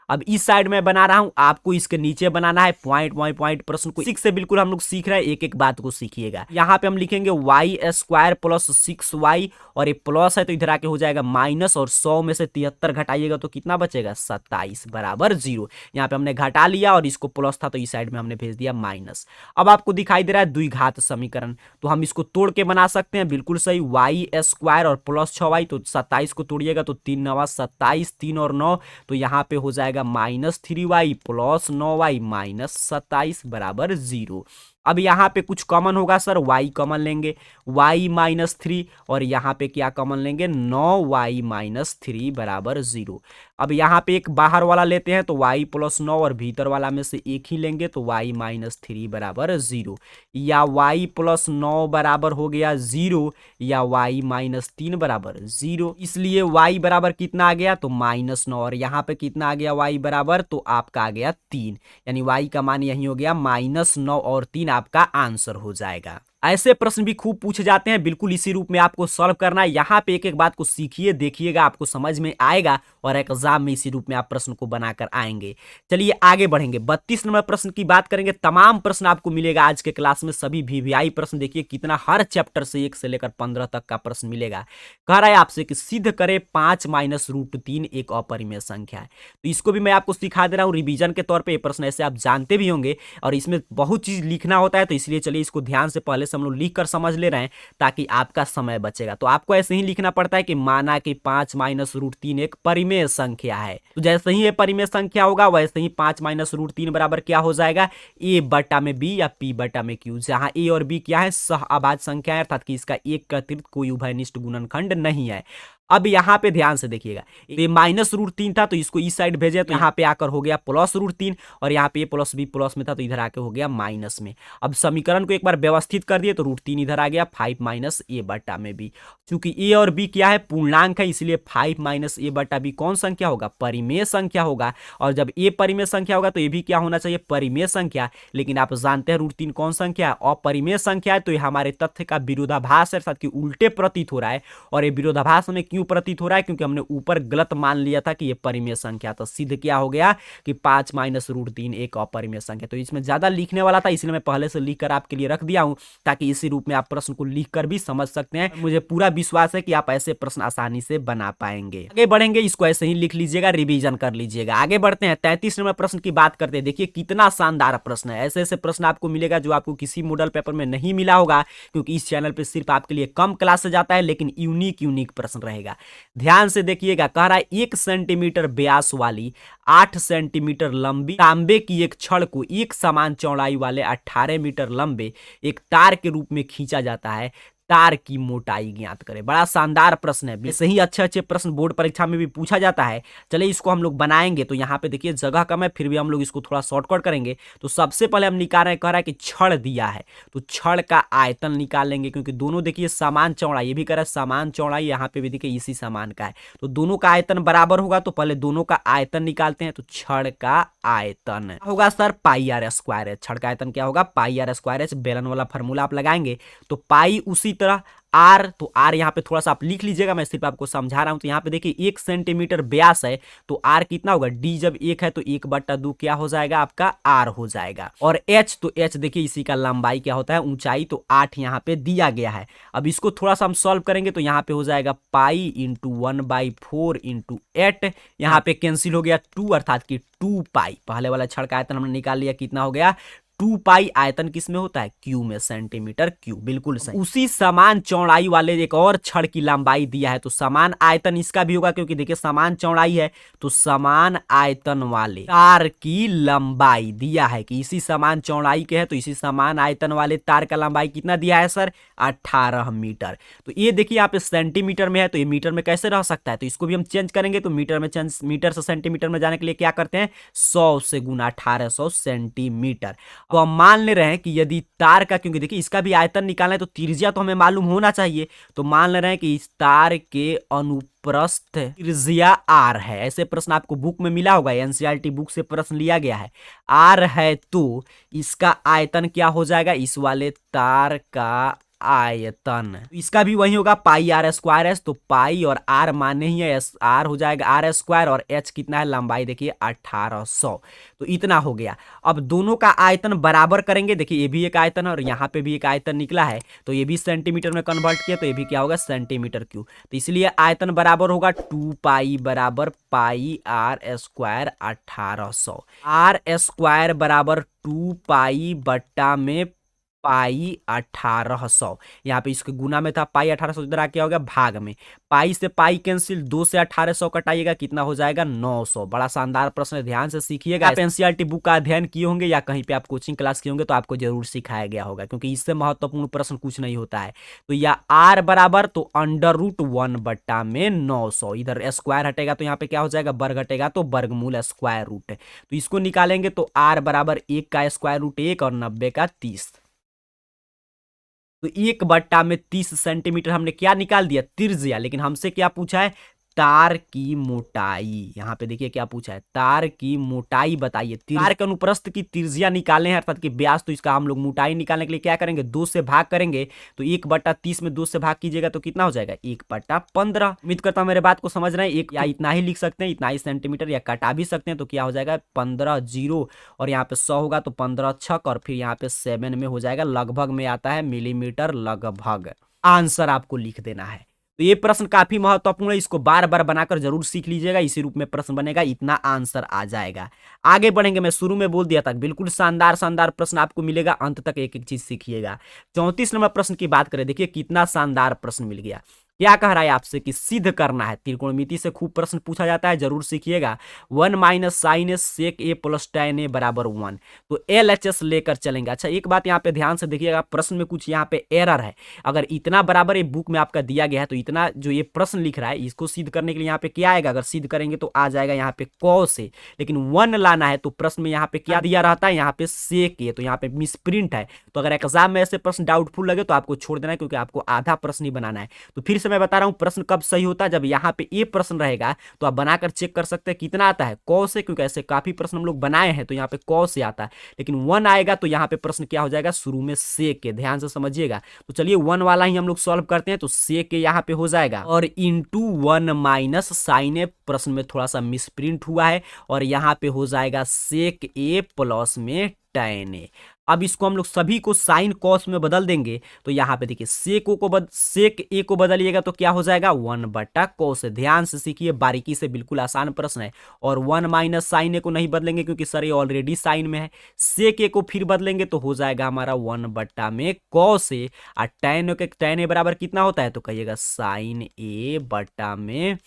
अब इस साइड में बना रहा हूं, आपको इसके नीचे बनाना है, पॉइंट प्रश्न को 6 से बिल्कुल हम लोग सीख रहे हैं, एक एक बात को सीखिएगा। यहाँ पे हम लिखेंगे y² प्लस 6y, और ये प्लस है तो इधर आके हो जाएगा माइनस, और 100 में से 73 घटाइएगा तो कितना बचेगा, 27 बराबर 0। यहाँ पे हमने घटा लिया और इसको प्लस था तो इस साइड में हमने भेज दिया माइनस। अब आपको दिखाई दे रहा है द्विघात समीकरण, तो हम इसको तोड़ के बना सकते हैं, बिल्कुल सही, y² और प्लस 6y, तो 27 को तोड़िएगा तो 3 9 27, 3 और 9, तो यहाँ पे हो जाएगा -3y प्लस 9y माइनस 27 बराबर 0। अब यहाँ पे कुछ कॉमन होगा सर, y कॉमन लेंगे, y -3, और यहाँ पे क्या कॉमन लेंगे, 9y -3 बराबर 0। अब यहाँ पे एक बाहर वाला लेते हैं तो y + 9, और भीतर वाला में से एक ही लेंगे तो y -3 बराबर 0, या y + 9 बराबर हो गया 0, या y -3 बराबर 0। इसलिए y बराबर कितना आ गया, तो -9, और यहाँ पे कितना आ गया y बराबर, तो आपका आ गया 3, यानी y का मान यही हो गया -9 और 3 आपका आंसर हो जाएगा। ऐसे प्रश्न भी खूब पूछे जाते हैं, बिल्कुल इसी रूप में आपको सॉल्व करना है। यहाँ पे एक एक बात को सीखिए, देखिएगा, आपको समझ में आएगा, और एग्जाम में इसी रूप में आप प्रश्न को बनाकर आएंगे। चलिए आगे बढ़ेंगे, 32 नंबर प्रश्न की बात करेंगे। तमाम प्रश्न आपको मिलेगा आज के क्लास में, सभी VVI प्रश्न। देखिए कितना हर चैप्टर से 1 से लेकर 15 तक का प्रश्न मिलेगा। कह रहा है आपसे कि सिद्ध करे 5 - √3 एक अपरिमेय संख्या है, तो इसको भी मैं आपको सिखा दे रहा हूँ रिवीजन के तौर पर। ये प्रश्न ऐसे आप जानते भी होंगे, और इसमें बहुत चीज लिखना होता है, तो इसलिए चलिए इसको ध्यान से पहले से हम लोग लिख कर समझ ले रहे हैं ताकि आपका समय बचेगा। तो आपको ऐसे ही लिखना पड़ता है कि माना कि 5 माइनस रूट 3 एक परिमेय संख्या है। तो जैसे ही ये परिमेय संख्या होगा वैसे ही 5 माइनस रूट 3 बराबर क्या हो जाएगा, ए बटा में बी या पी बटा में क्यू, जहां ए और बी क्या है, सह अभाज्य संख्या है, अर्थात कि इसका एक के अतिरिक्त कोई उभयनिष्ठ गुणनखंड नहीं है। अब यहाँ पे ध्यान से देखिएगा, ये माइनस रूट 3 था तो इसको इस साइड भेजे तो यहाँ पे आकर हो गया प्लस रूट 3, और यहाँ पे प्लस बी प्लस में था तो इधर आके हो गया माइनस में। अब समीकरण को एक बार व्यवस्थित कर दिए तो रूट 3 इधर आ गया 5 माइनस ए बटा में बी। चूंकि ए और बी क्या है, पूर्णांक है, इसलिए 5 माइनस ए बटा बी कौन संख्या होगा, परिमेय संख्या होगा। और जब ए परिमेय संख्या होगा तो ये भी क्या होना चाहिए, परिमेय संख्या। लेकिन आप जानते हैं रूट 3 कौन संख्या है, अपरिमेय संख्या है। तो ये हमारे तथ्य का विरोधाभास है, अर्थात कि उल्टे प्रतीत हो रहा है। और ये विरोधाभास हमें क्यों प्रतीत हो रहा है, क्योंकि हमने ऊपर गलत मान लिया था कि ये परिमेय संख्या। तो सिद्ध क्या हो गया कि 5 माइनस रूट 3 एक अपरिमेय संख्या। तो इसमें ज्यादा लिखने वाला था इसलिए मैं पहले से लिखकर आपके लिए रख दिया हूं, ताकि इसी रूप में आप प्रश्न को लिखकर भी समझ सकते हैं। मुझे पूरा विश्वास है कि आप ऐसे प्रश्न आसानी से बना पाएंगे। आगे बढ़ेंगे, इसको ऐसे ही लिख लीजिएगा, रिवीजन कर लीजिएगा। आगे बढ़ते हैं, 33 नंबर प्रश्न की बात करते हैं। देखिए कितना शानदार प्रश्न है। ऐसे ऐसे प्रश्न आपको मिलेगा जो आपको किसी मॉडल पेपर में नहीं मिला होगा, क्योंकि इस चैनल पे सिर्फ आपके लिए कम क्लास से जाता है, लेकिन यूनिक प्रश्न रहेगा। ध्यान से देखिएगा, कह रहा है 1 सेंटीमीटर व्यास वाली 8 सेंटीमीटर लंबी तांबे की एक छड़ को एक समान चौड़ाई वाले 18 मीटर लंबे एक तार के रूप में खींचा जाता है, तार की मोटाई ज्ञात करें। बड़ा शानदार प्रश्न है। ऐसे ही अच्छे अच्छे प्रश्न बोर्ड परीक्षा में भी पूछा जाता है। चलिए इसको हम लोग बनाएंगे। तो यहाँ पे देखिए जगह कम है, फिर भी हम लोग इसको थोड़ा शॉर्टकट करेंगे। तो सबसे पहले हम निकाल रहे हैं, कह रहा है कि छड़ दिया है तो छड़ का आयतन निकाल लेंगे, क्योंकि दोनों देखिए समान चौड़ाई, ये भी कह रहा है समान चौड़ाई, यहाँ पे भी देखिए इसी समान का है, तो दोनों का आयतन बराबर होगा। तो पहले दोनों का आयतन निकालते हैं। तो छड़ का आयतन होगा sir pi r square h. छड़ का आयतन क्या होगा, पाई आर स्क्वायर एच। बेलन वाला फॉर्मूला आप लगाएंगे तो पाई उसी तरह आर, तो आर यहाँ पे थोड़ा सा आप लिख लीजिएगा, मैं सिर्फ आपको समझा रहा हूं। तो यहाँ पे देखिए 1 सेंटीमीटर व्यास है तो आर कितना होगा, डी जब 1 है तो 1/2 क्या हो जाएगा आपका, आर हो जाएगा। और एच, तो एच देखिए इसी का लंबाई क्या होता है, ऊंचाई, तो 8 यहाँ पे दिया गया है। अब इसको थोड़ा सा हम सॉल्व करेंगे तो यहाँ पे हो जाएगा पाई इंटू 1/4 इंटू 8, यहाँ पे कैंसिल हो गया 2, अर्थात कि 2 पाई। पहले वाला छड़ का आयतन हमने निकाल लिया, कितना हो गया 2 पाई। आयतन किस में होता है, क्यू में, सेंटीमीटर क्यू, बिल्कुल सही। उसी समान चौड़ाई वाले एक और छड़ की लंबाई दिया है तो समान आयतन इसका भी होगा, क्योंकि देखिए समान चौड़ाई है तो समान आयतन वाले तार की लंबाई दिया है कि इसी समान चौड़ाई के है, तो इसी समान आयतन वाले तार का लंबाई कितना दिया है सर, 18 मीटर। तो ये देखिए यहाँ पे सेंटीमीटर में है तो ये मीटर में कैसे रह सकता है, तो इसको भी हम चेंज करेंगे। तो मीटर में चेंज, मीटर से सेंटीमीटर में जाने के लिए क्या करते हैं, 100 से गुना 1800 सेंटीमीटर। तो हम मान ले रहे हैं कि यदि तार का, क्योंकि देखिए इसका भी आयतन निकालना है तो त्रिज्या तो हमें मालूम होना चाहिए, तो मान ले रहे हैं कि इस तार के अनुप्रस्थ त्रिज्या आर है। ऐसे प्रश्न आपको बुक में मिला होगा, एनसीईआरटी बुक से प्रश्न लिया गया है। आर है तो इसका आयतन क्या हो जाएगा, इस वाले तार का आयतन, इसका भी वही होगा पाई आर स्क्वायर एच। तो पाई और आर माने ही है, आर हो जाएगा आर स्क्वायर, और एच कितना है, लंबाई देखिए 1800। तो इतना हो गया। अब दोनों का आयतन बराबर करेंगे। देखिए ये भी एक आयतन है और यहाँ पे भी एक आयतन निकला है, तो ये भी सेंटीमीटर में कन्वर्ट किया तो ये भी क्या होगा, सेंटीमीटर क्यूब। तो इसलिए आयतन बराबर होगा 2 पाई बराबर पाई आर स्क्वायर 1800। आर स्क्वायर बराबर 2 पाई बट्टा में पाई 1800। यहाँ पे इसके गुना में था पाई 1800, इधर आके हो गया भाग में, पाई से पाई कैंसिल, 2 से 1800 कटाइएगा, कितना हो जाएगा 900। बड़ा शानदार प्रश्न है, ध्यान से सीखिएगा। आप एनसीईआरटी बुक का अध्ययन किए होंगे या कहीं पे आप कोचिंग क्लास किए होंगे तो आपको जरूर सिखाया गया होगा, क्योंकि इससे महत्वपूर्ण प्रश्न कुछ नहीं होता है। तो या आर बराबर तो √1 बट्टा में 900, इधर स्क्वायर हटेगा तो यहाँ पे क्या हो जाएगा, वर्ग हटेगा तो वर्गमूल स्क्वायर रूट। तो इसको निकालेंगे तो आर बराबर 1 का स्क्वायर रूट 1 और 90 का 30। तो 1/30 सेंटीमीटर हमने क्या निकाल दिया, त्रिज्या। लेकिन हमसे क्या पूछा है, तार की मोटाई। यहाँ पे देखिए क्या पूछा है, तार की मोटाई बताइए। तार के अनुप्रस्थ की त्रिज्या निकाले हैं, अर्थात कि व्यास, तो इसका हम लोग मोटाई निकालने के लिए क्या करेंगे, 2 से भाग करेंगे। तो 1/30 में 2 से भाग कीजिएगा तो कितना हो जाएगा, 1/15। उम्मीद करता हूँ मेरे बात को समझ रहे हैं। एक या इतना ही लिख सकते हैं, इतना ही सेंटीमीटर, या कटा भी सकते हैं। तो क्या हो जाएगा 15 जीरो, और यहाँ पे 100 होगा तो 15 छक, और फिर यहाँ पे 7 में हो जाएगा, लगभग में आता है मिलीमीटर लगभग। आंसर आपको लिख देना है। तो ये प्रश्न काफी महत्वपूर्ण है, इसको बार बार बनाकर जरूर सीख लीजिएगा, इसी रूप में प्रश्न बनेगा, इतना आंसर आ जाएगा। आगे बढ़ेंगे, मैं शुरू में बोल दिया था बिल्कुल शानदार शानदार प्रश्न आपको मिलेगा, अंत तक एक एक चीज सीखिएगा। 34 नंबर प्रश्न की बात करें, देखिए कितना शानदार प्रश्न मिल गया। क्या कह रहा है आपसे कि सिद्ध करना है, त्रिकोणमिति से खूब प्रश्न पूछा जाता है, जरूर सीखिएगा। 1 माइनस साइन ए सेक ए प्लस tan ए बराबर 1, तो LHS लेकर चलेंगे। अच्छा एक बात यहाँ पे ध्यान से देखिएगा, प्रश्न में कुछ यहाँ पे एरर है। अगर इतना बराबर ये बुक में आपका दिया गया है तो इतना जो ये प्रश्न लिख रहा है इसको सिद्ध करने के लिए यहाँ पे क्या आएगा, अगर सिद्ध करेंगे तो आ जाएगा यहाँ पे cos ए, लेकिन 1 लाना है तो प्रश्न में यहाँ पे क्या दिया रहता है, यहाँ पे सेक ए, तो यहाँ पे मिसप्रिंट है। तो अगर एग्जाम में ऐसे प्रश्न डाउटफुल लगे तो आपको छोड़ देना है, क्योंकि आपको आधा प्रश्न ही बनाना है। तो फिर से मैं बता रहा हूं प्रश्न कब सही होता है, जब यहाँ पे ए प्रश्न रहेगा तो आप बनाकर चेक कर सकते हैं कितना आता है, cos से, क्योंकि ऐसे काफी प्रश्न हम लोग बनाए हैं तो यहाँ पे cos से आता है। लेकिन 1 आएगा तो यहाँ पे प्रश्न क्या हो जाएगा, शुरू में सेक के, ध्यान से समझिएगा। तो चलिए 1 वाला ही हम लोग सॉल्व करते हैं, तो सेक के यहाँ पे हो जाएगा और इंटू 1 माइनस साइन ए, प्रश्न में थोड़ा सा मिसप्रिंट हुआ है, और यहाँ पे हो जाएगा सेक ए प्लस में tan ए। अब इसको हम लोग सभी को साइन कॉस में बदल देंगे, तो यहाँ पे देखिए सेक ए को बदलिएगा तो क्या हो जाएगा 1 बटा कॉस। ध्यान से सीखिए, बारीकी से, बिल्कुल आसान प्रश्न है। और 1 माइनस साइन ए को नहीं बदलेंगे क्योंकि सर ये ऑलरेडी साइन में है। सेक ए को फिर बदलेंगे तो हो जाएगा हमारा 1 बटा में कॉस ए, और tan ए बराबर कितना होता है, तो कहिएगा साइन ए बटा में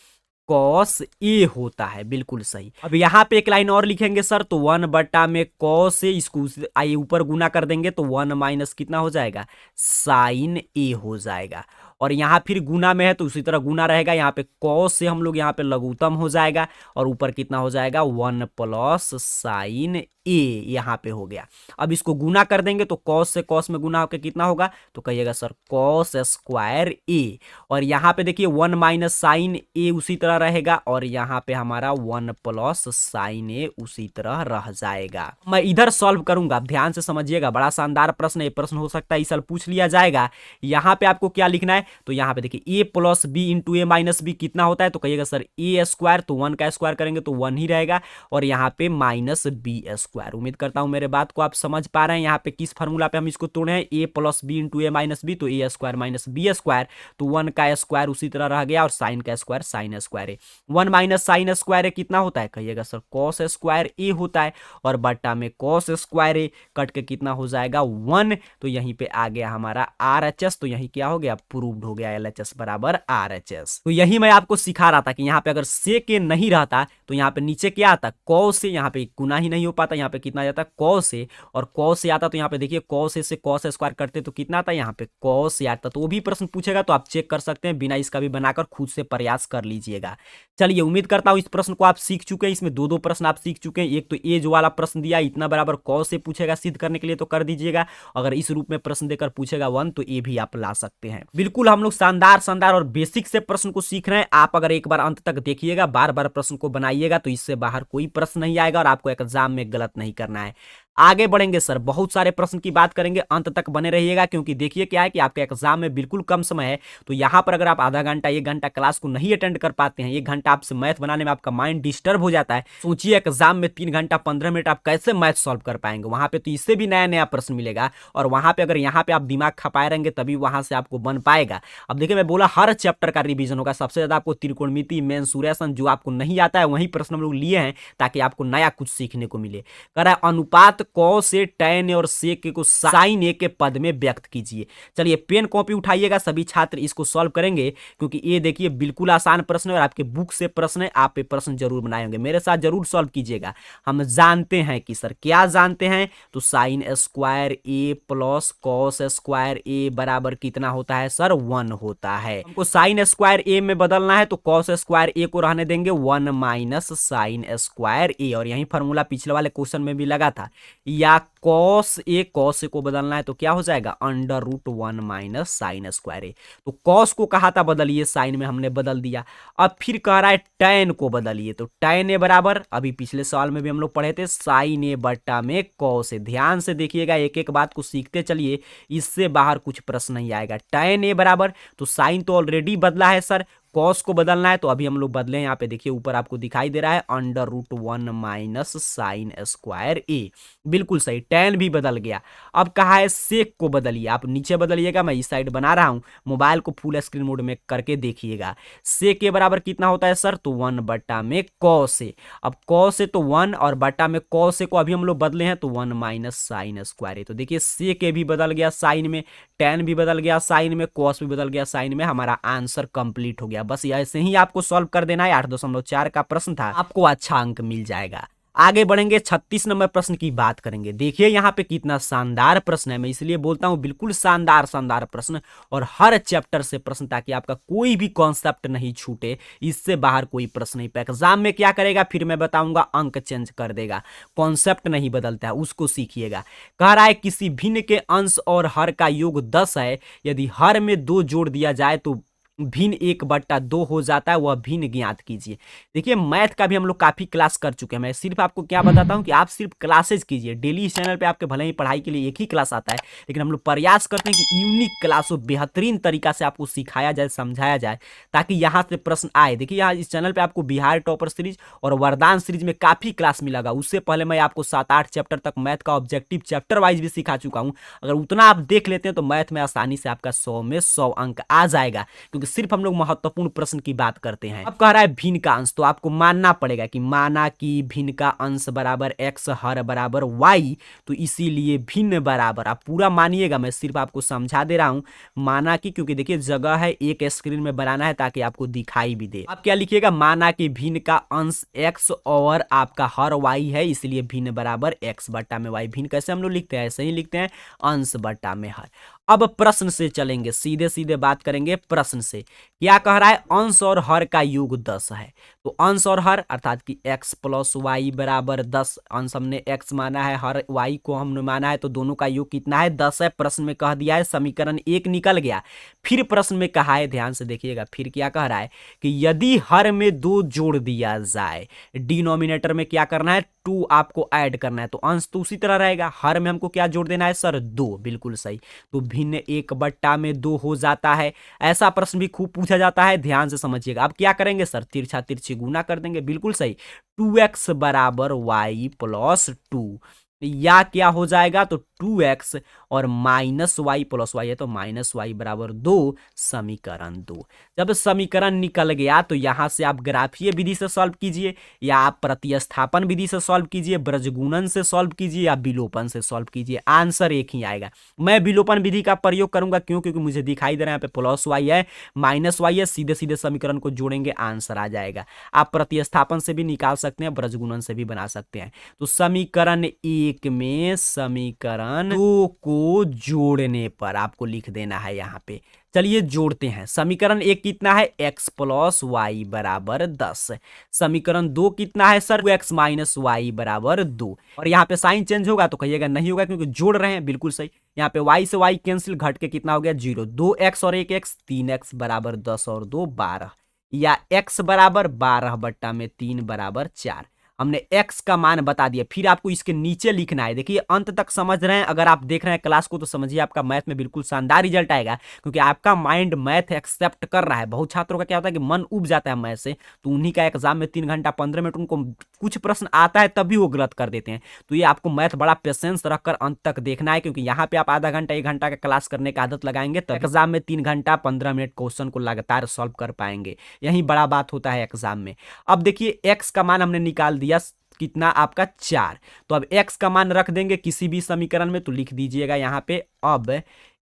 कॉस ए होता है, बिल्कुल सही। अब यहाँ पे एक लाइन और लिखेंगे सर, तो 1 बटा में कॉस ए, इसको आइए ऊपर गुना कर देंगे तो 1 माइनस कितना हो जाएगा, साइन ए हो जाएगा। और यहाँ फिर गुना में है तो उसी तरह गुना रहेगा, यहाँ पे कॉस से हम लोग यहाँ पे लघुत्तम हो जाएगा, और ऊपर कितना हो जाएगा 1 प्लस साइन ए, यहाँ पे हो गया। अब इसको गुना कर देंगे तो कॉस से कॉस में गुना होकर कितना होगा, तो कहिएगा सर कॉस स्क्वायर ए। और यहाँ पे देखिए 1 माइनस साइन ए उसी तरह रहेगा, और यहाँ पे हमारा 1 प्लस साइन ए उसी तरह रह जाएगा। मैं इधर सॉल्व करूंगा, ध्यान से समझिएगा, बड़ा शानदार प्रश्न है, प्रश्न हो सकता है इस साल पूछ लिया जाएगा। यहाँ पे आपको क्या लिखना है, तो यहाँ पे देखिए ए प्लस बी इंटू ए माइनस बी कितना होता है, तो कहिएगा सर ए स्क्वायर, तो 1 का स्क्वायर करेंगे तो 1 ही रहेगा, और यहाँ पे माइनस बी स्क्वायर। उम्मीद करता हूं मेरे बात को आप समझ पा रहे हैं। यहाँ पे किस फार्मूला पे हम इसको तोड़े हैं, ए प्लस बी इंटू ए माइनस बी, तो ए स्क्वायर माइनस बी स्क्वायर, तो 1 का स्क्वायर उसी तरह रह गया, और साइन का स्क्वायर साइन स्क्वायर है। 1 माइनस साइन स्क्वायर कितना होता है, कहिएगा सर कॉस स्क्वायर ए होता है, और बट्टा में कॉस स्क्वायर ए कट के कितना हो जाएगा 1, तो यहीं पे आ गया हमारा RHS, तो यही क्या हो गया, प्रूव्ड हो गया, LHS बराबर RHS। तो यही मैं आपको सिखा रहा था कि यहाँ पे अगर सेक ए नहीं रहता तो यहाँ पे नीचे क्या आता, कॉस से, यहाँ पे गुना ही नहीं हो पाता, यहाँ पे कितना आ जाता कॉस से, और कॉस से आता तो यहाँ पे देखिए कॉस से कॉस स्क्वायर करते तो कितना आता, यहाँ पे कॉस से आता। तो वो भी प्रश्न पूछेगा तो आप चेक कर सकते हैं, बिना इसका भी बनाकर खुद से प्रयास कर लीजिएगा। चलिए उम्मीद करता हूं इस प्रश्न को आप सीख चुके हैं, इसमें दो प्रश्न आप सीख चुके हैं। एक तो ए जो वाला प्रश्न दिया इतना बराबर कॉस से पूछेगा सिद्ध करने के लिए तो कर दीजिएगा, अगर इस रूप में प्रश्न देकर पूछेगा 1 तो ये भी आप ला सकते हैं। बिल्कुल हम लोग शानदार शानदार और बेसिक से प्रश्न को सीख रहे हैं। आप अगर एक बार अंत तक देखिएगा, बार बार प्रश्न को बनाइएगा तो इससे बाहर कोई प्रश्न नहीं आएगा, और आपको एग्जाम में गलत नहीं करना है। आगे बढ़ेंगे सर, बहुत सारे प्रश्न की बात करेंगे, अंत तक बने रहिएगा, क्योंकि देखिए क्या है कि आपके एग्जाम में बिल्कुल कम समय है। तो यहाँ पर अगर आप आधा घंटा 1 घंटा क्लास को नहीं अटेंड कर पाते हैं, 1 घंटा आपसे मैथ बनाने में आपका माइंड डिस्टर्ब हो जाता है, सोचिए एग्जाम में 3 घंटा 15 मिनट आप कैसे मैथ सॉल्व कर पाएंगे। वहां पे तो इससे भी नया नया प्रश्न मिलेगा, और वहां पे अगर यहाँ पे आप दिमाग खपाए रहेंगे तभी वहां से आपको बन पाएगा। अब देखिए मैं बोला हर चैप्टर का रिवीजन होगा, सबसे ज्यादा आपको त्रिकोणमिति, मेंसुरेशन जो आपको नहीं आता है वही प्रश्न हम लोग लिए हैं, ताकि आपको नया कुछ सीखने को मिले। कह रहा है अनुपात कॉस से tan और sec को sin a के पद में व्यक्त कीजिए। चलिए पेन कॉपी उठाइएगा, सभी छात्र इसको सॉल्व करेंगे, क्योंकि ये देखिए बिल्कुल आसान प्रश्न है और आपके बुक से प्रश्न है, आप ये प्रश्न जरूर बनाएंगे, मेरे साथ जरूर सॉल्व कीजिएगा। हम जानते हैं कि सर क्या जानते हैं, तो साइन स्क्वायर ए प्लस कॉस स्क्वायर ए बराबर कितना होता है सर 1 होता है। हमको साइन स्क्वायर ए में बदलना है तो कॉस स्क्वायर ए को रहने देंगे 1 माइनस साइन स्क्वायर ए, और यही फॉर्मूला पिछले वाले क्वेश्चन में भी लगा था। या कॉस ए को बदलना है तो क्या हो जाएगा under root 1 minus sine square A, तो कॉस को कहा था बदलिए, साइन में हमने बदल दिया। अब फिर कह रहा है tan को बदलिए, तो tan ए बराबर अभी पिछले सवाल में भी हम लोग पढ़े थे साइन ए बट्टा में कॉस ए। ध्यान से देखिएगा, एक एक बात को सीखते चलिए, इससे बाहर कुछ प्रश्न नहीं आएगा। tan ए बराबर, तो साइन तो ऑलरेडी बदला है सर, कॉस को बदलना है तो अभी हम लोग बदले। यहाँ पे देखिए ऊपर आपको दिखाई दे रहा है under root 1 minus sine square A, बिल्कुल सही। tan भी बदल गया। अब कहा है सेक को बदलिए, आप नीचे बदलिएगा, मैं इस साइड बना रहा हूं, मोबाइल को फुल स्क्रीन मोड में करके देखिएगा। सेक के बराबर कितना होता है सर, तो 1 बटा में कॉस से। अब कॉस से तो 1 और बटा में कॉस से को अभी हम लोग बदले हैं तो 1 माइनस साइन स्क्वायर है। तो देखिए सेक के भी बदल गया साइन में, tan भी बदल गया साइन में, कॉस भी बदल गया साइन में, हमारा आंसर कंप्लीट हो गया। बस ऐसे ही आपको सॉल्व कर देना है। 8.4 का प्रश्न था, आपको अच्छा अंक मिल जाएगा। आगे बढ़ेंगे, 36 नंबर प्रश्न की बात करेंगे। देखिए यहाँ पे कितना शानदार प्रश्न है, मैं इसलिए बोलता हूँ बिल्कुल शानदार शानदार प्रश्न, और हर चैप्टर से प्रश्न, ताकि आपका कोई भी कॉन्सेप्ट नहीं छूटे, इससे बाहर कोई प्रश्न नहीं। एग्जाम में क्या करेगा फिर मैं बताऊंगा, अंक चेंज कर देगा, कॉन्सेप्ट नहीं बदलता है, उसको सीखिएगा। कह रहा है किसी भिन्न के अंश और हर का योग 10 है, यदि हर में 2 जोड़ दिया जाए तो भिन्न 1/2 हो जाता है, वह भिन्न ज्ञात कीजिए। देखिए मैथ का भी हम लोग काफी क्लास कर चुके हैं, मैं सिर्फ आपको क्या बताता हूं कि आप सिर्फ क्लासेज कीजिए। डेली इस चैनल पे आपके भले ही पढ़ाई के लिए एक ही क्लास आता है, लेकिन हम लोग प्रयास करते हैं कि यूनिक क्लास हो, बेहतरीन तरीका से आपको सिखाया जाए, समझाया जाए, ताकि यहाँ से प्रश्न आए। देखिए यहाँ इस चैनल पे आपको बिहार टॉपर सीरीज और वरदान सीरीज में काफी क्लास मिलेगा। उससे पहले मैं आपको 7-8 चैप्टर तक मैथ का ऑब्जेक्टिव चैप्टर वाइज भी सिखा चुका हूँ। अगर उतना आप देख लेते हैं तो मैथ में आसानी से आपका 100 में 100 अंक आ जाएगा, क्योंकि सिर्फ हम लोग महत्वपूर्ण प्रश्न की बात करते हैं। अब कह रहा है भिन्न का अंश, तो आपको मानना पड़ेगा कि माना कि भिन्न का अंश बराबर x, हर बराबर y, तो इसीलिए भिन्न बराबर, आप पूरा मानिएगा, मैं सिर्फ आपको समझा दे रहा हूं। माना कि, क्योंकि देखिए जगह है एक स्क्रीन में बनाना है ताकि आपको दिखाई भी दे। आप क्या लिखिएगा, माना कि भिन्न का अंश x और आपका हर y है, इसलिए भिन्न बराबर x बट्टा में y। भिन्न कैसे हम लोग लिखते हैं, ऐसे ही लिखते हैं, अंश बट्टा में हर। अब प्रश्न से चलेंगे, सीधे सीधे बात करेंगे प्रश्न से। क्या कह रहा है, अंश और हर का योग 10 है, तो अंश और हर अर्थात कि x प्लस वाई बराबर 10, अंश हमने x माना है, हर y को हमने माना है, तो दोनों का योग कितना है, 10 है। प्रश्न में कह दिया है, समीकरण 1 निकल गया। फिर प्रश्न में कहा है, ध्यान से देखिएगा, फिर क्या कह रहा है कि यदि हर में 2 जोड़ दिया जाए, डिनोमिनेटर में क्या करना है, 2 आपको ऐड करना है, तो अंश तो उसी तरह रहेगा, हर में हमको क्या जोड़ देना है सर, 2, बिल्कुल सही। तो भिन्न 1/2 हो जाता है। ऐसा प्रश्न भी खूब पूछा जाता है, ध्यान से समझिएगा। अब क्या करेंगे सर, तिरछा तिरछी गुना कर देंगे, बिल्कुल सही। 2x बराबर y प्लस 2, या क्या हो जाएगा, तो 2x और माइनस वाई प्लस वाई है, तो माइनस वाई बराबर 2, समीकरण 2। जब समीकरण निकल गया तो यहां से आप ग्राफीय विधि से सॉल्व कीजिए, या आप प्रतिस्थापन विधि से सॉल्व कीजिए, ब्रजगुणन से सॉल्व कीजिए, या विलोपन से सॉल्व कीजिए, आंसर एक ही आएगा। मैं विलोपन विधि का प्रयोग करूंगा, क्यों, क्योंकि मुझे दिखाई दे रहा है यहाँ पे प्लस वाई है, माइनस वाई है, सीधे सीधे समीकरण को जोड़ेंगे, आंसर आ जाएगा। आप प्रतिस्थापन से भी निकाल सकते हैं, ब्रजगुणन से भी बना सकते हैं। तो समीकरण 1 में समीकरण 2 को जोड़ने पर आपको लिख देना है यहाँ पे। चलिए जोड़ते हैं। समीकरण 1 कितना है, x प्लस वाई बराबर 10। समीकरण 2 कितना है सर, 2x माइनस वाई बराबर 2। और यहाँ पे साइन चेंज होगा तो कहिएगा नहीं होगा, क्योंकि जोड़ रहे हैं, बिल्कुल सही। यहाँ पे y से y कैंसिल, घट के कितना हो गया, 0। 2x और 1x, 3x बराबर 10 और 2 12, या x बराबर 12/3 बराबर 4। हमने x का मान बता दिया। फिर आपको इसके नीचे लिखना है। देखिए अंत तक समझ रहे हैं, अगर आप देख रहे हैं क्लास को तो समझिए आपका मैथ में बिल्कुल शानदार रिजल्ट आएगा, क्योंकि आपका माइंड मैथ एक्सेप्ट कर रहा है। बहुत छात्रों का क्या होता है कि मन उब जाता है मैथ से, तो उन्हीं का एग्जाम में 3 घंटा 15 मिनट उनको कुछ प्रश्न आता है तभी वो गलत कर देते हैं। तो ये आपको मैथ बड़ा पेशेंस रखकर अंत तक देखना है, क्योंकि यहाँ पे आप आधा घंटा 1 घंटा का क्लास करने की आदत लगाएंगे तो एग्जाम में 3 घंटा 15 मिनट क्वेश्चन को लगातार सॉल्व कर पाएंगे। यही बड़ा बात होता है एग्जाम में। अब देखिए x का मान हमने निकाल दिया, कितना आपका 4। तो अब x का मान रख देंगे किसी भी समीकरण में, तो लिख दीजिएगा यहाँ पे, अब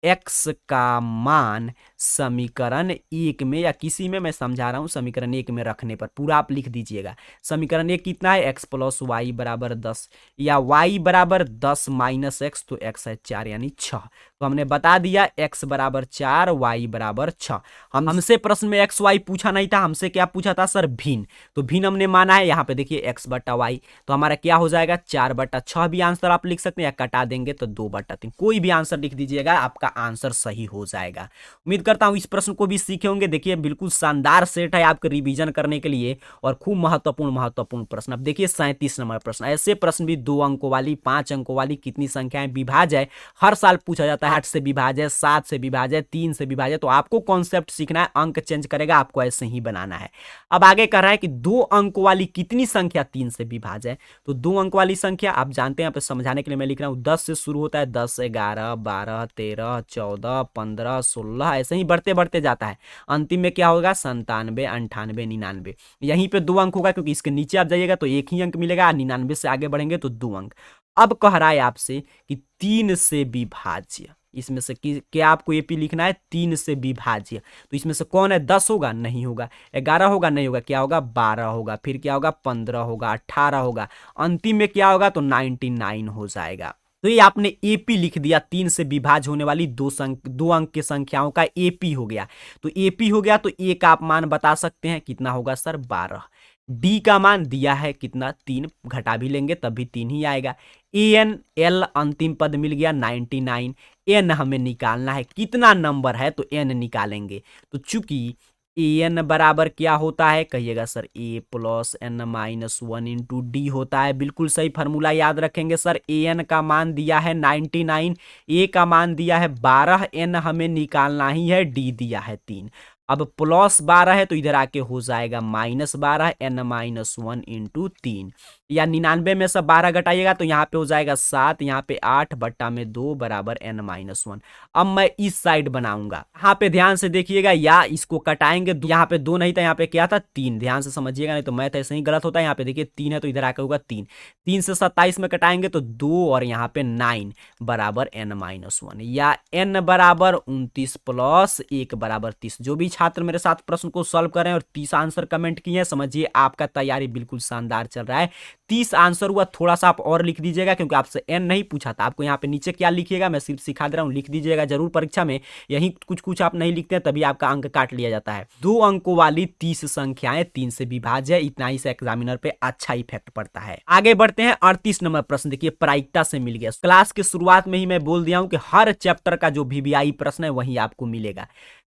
x का मान समीकरण 1 में या किसी में, मैं समझा रहा हूं, समीकरण 1 में रखने पर पूरा आप लिख दीजिएगा। समीकरण 1 कितना है, x प्लस वाई बराबर 10, या y बराबर 10 माइनस x, तो x है 4 यानी 6। तो हमने बता दिया x बराबर 4, y बराबर 6। हमसे प्रश्न में x y पूछा नहीं था, हमसे क्या पूछा था सर, भिन्न। तो भिन्न हमने माना है, यहाँ पे देखिए x बटा वाई, तो हमारा क्या हो जाएगा, 4/6 भी आंसर आप लिख सकते हैं, या कटा देंगे तो 2/3, कोई भी आंसर लिख दीजिएगा, आपका आंसर सही हो जाएगा। उम्मीद करता हूं इस प्रश्न को भी सीखे होंगे। देखिए बिल्कुल शानदार सेट है आपके रिवीजन करने के लिए और खूब महत्वपूर्ण प्रश्न। अब देखिए 37 नंबर प्रश्न। ऐसे प्रश्न भी 2 अंकों वाली, 5 अंकों वाली, कितनी संख्याएं विभाज्य है, हर साल पूछा जाता है। 8 से विभाज्य है, 7 से विभाज्य है, 3 से विभाज्य है। तो आपको कॉन्सेप्ट सीखना है, अंक चेंज करेगा, आपको ऐसे ही बनाना है। अब आगे कह रहा है कि 2 अंक वाली कितनी संख्या 3 से विभाज्य है। तो 2 अंक वाली संख्या आप जानते हैं, यहाँ पे समझाने के लिए मैं लिख रहा हूँ 10 से शुरू होता है। 10, 11, 12, 13, 14, 15, 16 ऐसे ही बढ़ते बढ़ते जाता है। अंतिम में क्या होगा 97, 98, 99। यहीं पे 2 अंक होगा क्योंकि इसके नीचे आप जाइएगा तो 1 ही अंक मिलेगा। 99 से आगे बढ़ेंगे तो 2 अंक। अब कह रहा है आपसे कि 3 से विभाज्य, इसमें से क्या आपको एपी लिखना है 3 से विभाज्य। तो इसमें से कौन है 10 होगा नहीं होगा, 11 होगा नहीं होगा, क्या होगा 12 होगा, फिर क्या होगा 15 होगा, 18 होगा, अंतिम में क्या होगा तो 99 हो जाएगा। तो ये आपने एपी लिख दिया, 3 से विभाज्य होने वाली 2 अंक की संख्याओं का एपी हो गया। तो एपी हो गया तो ए का आप मान बता सकते हैं कितना होगा सर 12। डी का मान दिया है कितना 3, घटा भी लेंगे तब भी 3 ही आएगा। एन एल अंतिम पद मिल गया 99। एन हमें निकालना है, कितना नंबर है तो एन निकालेंगे। तो चूंकि एन बराबर क्या होता है कहिएगा sir A plus N minus 1 into D होता है। बिल्कुल सही फार्मूला याद रखेंगे सर। ए एन का मान दिया है 99, ए का मान दिया है 12, एन हमें निकालना ही है, डी दिया है 3। अब प्लस 12 है तो इधर आके हो जाएगा माइनस 12, एन माइनस 1 इंटू 3, या 99 में से 12 घटाइएगा तो यहाँ पे हो जाएगा 7, यहाँ पे 8 बट्टा में 2 बराबर एन माइनस 1। अब मैं इस साइड बनाऊंगा, यहाँ पे ध्यान से देखिएगा, या इसको कटाएंगे, यहाँ पे 2 नहीं था, यहाँ पे क्या था 3, ध्यान से समझिएगा नहीं तो मैथ ऐसे ही गलत होता है। यहाँ पे देखिए 3 है तो इधर आके होगा 3, 3 से 27 में कटाएंगे तो 2 और यहाँ पे 9 बराबर एन माइनस 1, या एन बराबर 29 प्लस 1 बराबर 30। जो भी छात्र मेरे साथ प्रश्न को सॉल्व करें और 30 आंसर कमेंट किए हैं, समझिए आपका तैयारी बिल्कुल शानदार चल रहा है। 30 आंसर हुआ, थोड़ा सा आप और लिख दीजिएगा क्योंकि आपसे एन नहीं पूछा था। आपको यहाँ पे नीचे क्या लिखिएगा मैं सिर्फ सिखा दे रहा हूँ, लिख दीजिएगा जरूर परीक्षा में। यही कुछ कुछ आप नहीं लिखते हैं तभी आपका अंक काट लिया जाता है। 2 अंकों वाली 30 संख्याएं 3 से विभाज्य है, इतना ही से एग्जामिनर पे अच्छा इफेक्ट पड़ता है। आगे बढ़ते हैं 38 नंबर प्रश्न। देखिए प्रायिकता से मिल गया। क्लास के शुरुआत में ही मैं बोल दिया हूं कि हर चैप्टर का जो वीवीआई प्रश्न है वही आपको मिलेगा।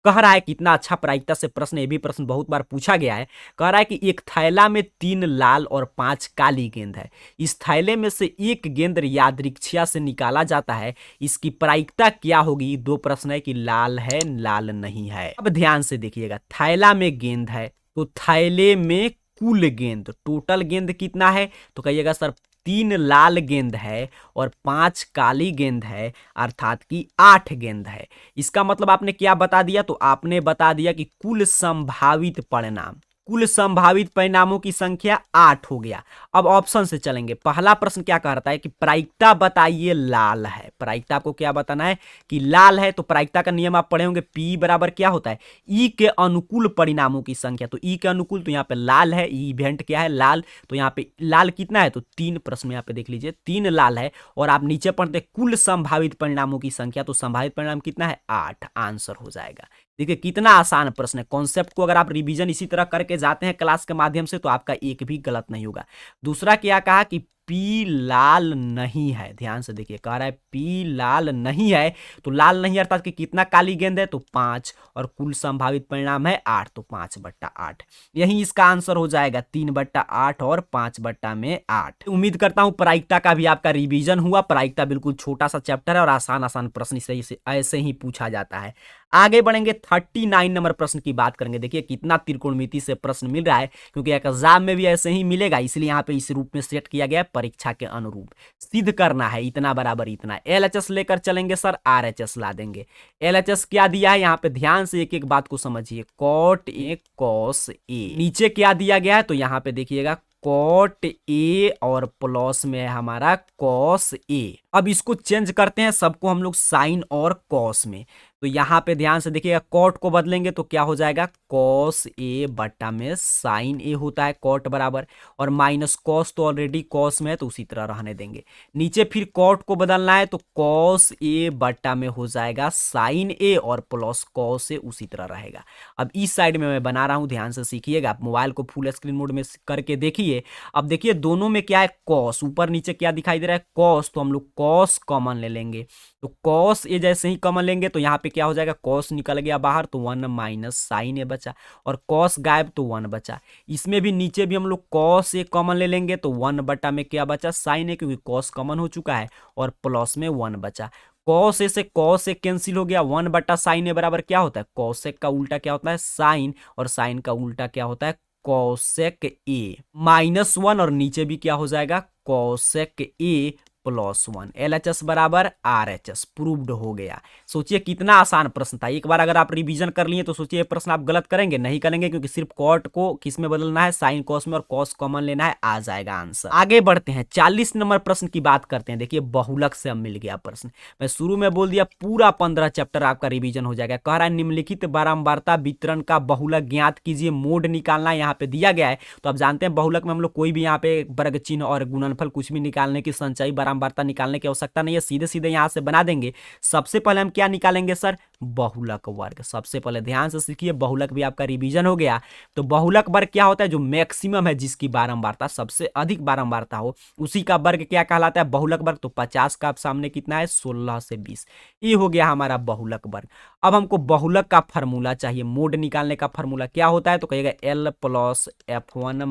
कह रहा है कितना अच्छा प्रायिकता से प्रश्न, ये भी प्रश्न बहुत बार पूछा गया है। कह रहा है कि एक थैला में 3 लाल और 5 काली गेंद है। इस थैले में से एक गेंद यादृच्छिया से निकाला जाता है, इसकी प्रायिकता क्या होगी। 2 प्रश्न है कि लाल है लाल नहीं है। अब ध्यान से देखिएगा, थैला में गेंद है तो थैले में कुल गेंद, टोटल गेंद कितना है तो कहिएगा सर 3 लाल गेंद है और 5 काली गेंद है, अर्थात कि 8 गेंद है। इसका मतलब आपने क्या बता दिया तो आपने बता दिया कि कुल संभावित परिणाम, कुल संभावित परिणामों की संख्या 8 हो गया। अब ऑप्शन से चलेंगे। पहला प्रश्न क्या कहता है कि प्रायिकता बताइए लाल है। प्रायिकता आपको क्या बताना है कि लाल है, तो प्रायिकता का नियम आप पढ़े होंगे, पी बराबर क्या होता है ई के अनुकूल परिणामों की संख्या। तो ई के अनुकूल तो यहाँ पे लाल है, ई इवेंट क्या है लाल, तो यहाँ पे लाल कितना है तो 3 प्रश्न में यहाँ पे देख लीजिए 3 लाल है। और आप नीचे पढ़ते कुल संभावित परिणामों की संख्या, तो संभावित परिणाम कितना है 8, आंसर हो जाएगा। देखिए कितना आसान प्रश्न है। कॉन्सेप्ट को अगर आप रिवीजन इसी तरह करके जाते हैं क्लास के माध्यम से तो आपका एक भी गलत नहीं होगा। दूसरा क्या कहा कि पी लाल नहीं है, ध्यान से देखिए, कह रहा है पी लाल नहीं है, तो लाल नहीं अर्थात कि कितना काली गेंद है तो 5, और कुल संभावित परिणाम है 8, तो 5/8 यही इसका आंसर हो जाएगा। 3/8 और 5/8। उम्मीद करता हूं प्रायिकता का भी आपका रिवीजन हुआ। प्रायिकता बिल्कुल छोटा सा चैप्टर है और आसान आसान प्रश्न से ऐसे ही पूछा जाता है। आगे बढ़ेंगे 39 नंबर प्रश्न की बात करेंगे। देखिए कितना त्रिकोणमिति से प्रश्न मिल रहा है, क्योंकि एग्जाम में भी ऐसे ही मिलेगा, इसलिए यहाँ पे इस रूप में सेट किया गया है परीक्षा के अनुरूप। सिद्ध करना है इतना बराबर इतना, एलएचएस लेकर चलेंगे सर, आरएचएस ला देंगे। एलएचएस क्या दिया है यहाँ पे ध्यान से एक एक बात को समझिए, कॉट ए कॉस ए। नीचे क्या दिया गया है तो यहाँ पे देखिएगा कॉट ए और प्लस में है हमारा कॉस ए। अब इसको चेंज करते हैं सबको हम लोग साइन और कॉस में। तो यहाँ पे ध्यान से देखिएगा, कॉट को बदलेंगे तो क्या हो जाएगा, कॉस ए बट्टा में साइन ए होता है कॉट बराबर, और माइनस कॉस तो ऑलरेडी कॉस में है तो उसी तरह रहने देंगे। नीचे फिर कॉट को बदलना है तो कॉस ए बट्टा में हो जाएगा साइन ए और प्लस कॉस ए उसी तरह रहेगा। अब इस साइड में मैं बना रहा हूं, ध्यान से सीखिएगा, आप मोबाइल को फुल स्क्रीन मोड में करके देखिए। अब देखिए दोनों में क्या है, कॉस, ऊपर नीचे क्या दिखाई दे रहा है, कॉस, तो हम लोग कॉस कॉमन ले लेंगे। तो कॉस ए जैसे ही कॉमन लेंगे तो यहाँ पे क्या हो जाएगा, कॉस निकल गया बाहर तो 1 माइनस साइन ए बचा, और कॉस गायब तो 1 बचा। इसमें भी नीचे भी हम लोग कॉस ए कॉमन ले लेंगे तो 1 बटा में क्या बचा, साइन ए, क्योंकि कॉस कॉमन हो चुका है, और प्लस में 1 बचा। कॉस ए से कॉस ए कैंसिल हो गया, 1 बटा साइन ए बराबर क्या होता है, कॉसेक का उल्टा क्या होता है, साइन, और साइन का उल्टा क्या होता है, कॉसेक ए, -1, और नीचे भी क्या हो जाएगा, कॉसेक ए +1। LHS बराबर RHS, प्रूव्ड हो गया। सोचिए कितना आसान प्रश्न था। एक बार अगर आप रिवीजन कर लिए तो सोचिए प्रश्न आप गलत करेंगे, नहीं करेंगे, क्योंकि सिर्फ कॉट को किस में बदलना है, साइन कॉस में, और कॉस कॉमन लेना है, आ जाएगा आंसर। आगे बढ़ते हैं, 40 नंबर प्रश्न की बात करते हैं। देखिए बहुलक से अब मिल गया प्रश्न, मैं शुरू में बोल दिया पूरा 15 चैप्टर आपका रिवीजन हो जाएगा। कह रहा है निम्नलिखित बारंबारता वितरण का बहुलक ज्ञात कीजिए, मोड निकालना यहाँ पे दिया गया है। तो आप जानते हैं बहुलक में हम लोग कोई भी यहाँ पे वर्ग चिन्ह और गुणनफल कुछ भी निकालने की, संचयी बारंबारता निकालने की आवश्यकता नहीं है, सीधे सीधे यहां से बना देंगे। सबसे पहले हम क्या निकालेंगे सर, बहुलक वर्ग। सबसे पहले ध्यान से सीखिए, बहुलक भी आपका रिवीजन हो गया। तो बहुलक वर्ग क्या होता है, जो मैक्सिमम है, जिसकी बारंबारता सबसे अधिक बारंबारता हो, उसी का वर्ग क्या कहलाता है, बहुलक वर्ग। तो 50 का सामने कितना है, 16 से 20, ये हो गया हमारा बहुलक वर्ग। अब हमको बहुलक का फॉर्मूला चाहिए, मोड निकालने का फॉर्मूला क्या होता है, तो कहिएगा L + F1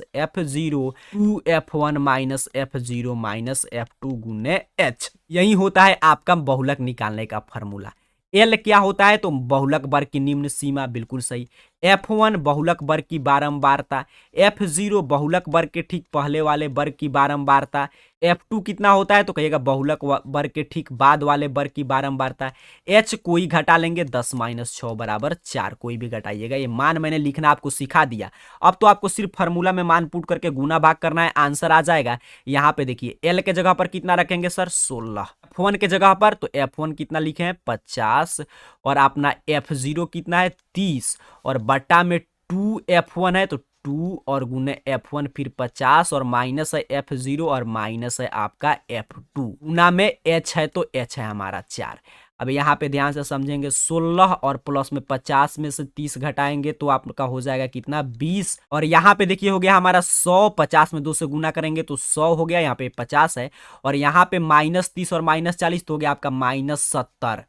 - F0 2F1 - F0 - F2 गुने H, यही होता है आपका बहुलक निकालने का फॉर्मूला। L क्या होता है, तो बहुलक वर्ग की निम्न सीमा, बिल्कुल सही। F1 बहुलक वर्ग की बारंबारता, F0 बहुलक वर्ग के ठीक पहले वाले वर्ग की बारंबारता, F2 कितना होता है, तो कहिएगा बहुलक वर्ग के ठीक बाद वाले वर्ग की बारंबारता। H कोई घटा लेंगे, 10 - 6 बराबर 4, कोई भी घटाइएगा। ये मान मैंने लिखना आपको सिखा दिया। अब तो आपको सिर्फ फार्मूला में मान पुट करके गुना भाग करना है, आंसर आ जाएगा। यहाँ पे देखिए L के जगह पर कितना रखेंगे सर, 16। F1 के जगह पर तो F1 कितना लिखे हैं, 50, और अपना F0 कितना है, 30, और बटा में 2F1 है तो 2 और गुने F1 फिर 50, और माइनस है F0 और माइनस है आपका F2, गुना में H है तो H है हमारा 4। अब यहाँ पे ध्यान से समझेंगे, 16 और प्लस में 50 में से 30 घटाएंगे तो आपका हो जाएगा कितना, 20, और यहाँ पे देखिए हो गया हमारा 100, 50 में 2 से गुना करेंगे तो 100 हो गया, यहाँ पे 50 है, और यहाँ पे -30 और -40 तो हो गया आपका -70।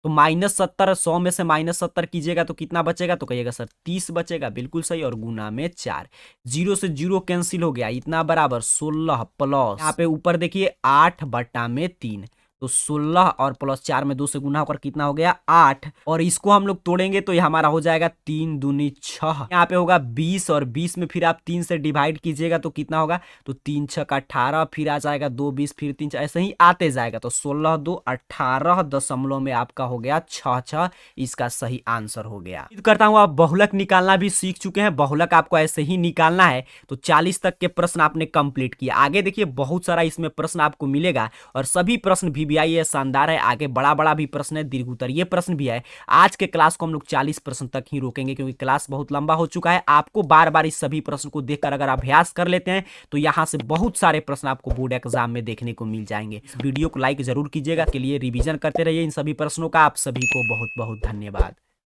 तो -70, 100 में से -70 कीजिएगा तो कितना बचेगा, तो कहिएगा सर 30 बचेगा, बिल्कुल सही, और गुना में 4, 0 से 0 कैंसिल हो गया, इतना बराबर 16 प्लस यहाँ पे ऊपर देखिए 8 बटा में 3, तो 16 और प्लस 4 में 2 से गुना होकर कितना हो गया, 8, और इसको हम लोग तोड़ेंगे तो ये हमारा हो जाएगा 3 दूनी 6, यहाँ पे होगा 20, और 20 में फिर आप 3 से डिवाइड कीजिएगा तो कितना होगा, तो 3 6 का 18, फिर आ जाएगा 2 20 फिर 3 ऐसे ही आते जाएगा, तो 16 2 18 दशमलव में आपका हो गया 6, इसका सही आंसर हो गया। उम्मीद करता हूँ आप बहुलक निकालना भी सीख चुके हैं। बहुलक आपको ऐसे ही निकालना है, तो 40 तक के प्रश्न आपने कंप्लीट किया। आगे देखिए बहुत सारा इसमें प्रश्न आपको मिलेगा, और सभी प्रश्न VVI है, शानदार है। आगे बड़ा बड़ा भी प्रश्न है, दीर्घोत्तरीय प्रश्न भी है। आज के क्लास को हम लोग 40 प्रश्न तक ही रोकेंगे, क्योंकि क्लास बहुत लंबा हो चुका है। आपको बार बार इस सभी प्रश्न को देखकर अगर अभ्यास कर लेते हैं तो यहाँ से बहुत सारे प्रश्न आपको बोर्ड एग्जाम में देखने को मिल जाएंगे। इस वीडियो को लाइक जरूर कीजिएगा, के लिए रिवीजन करते रहिए इन सभी प्रश्नों का। आप सभी को बहुत बहुत धन्यवाद।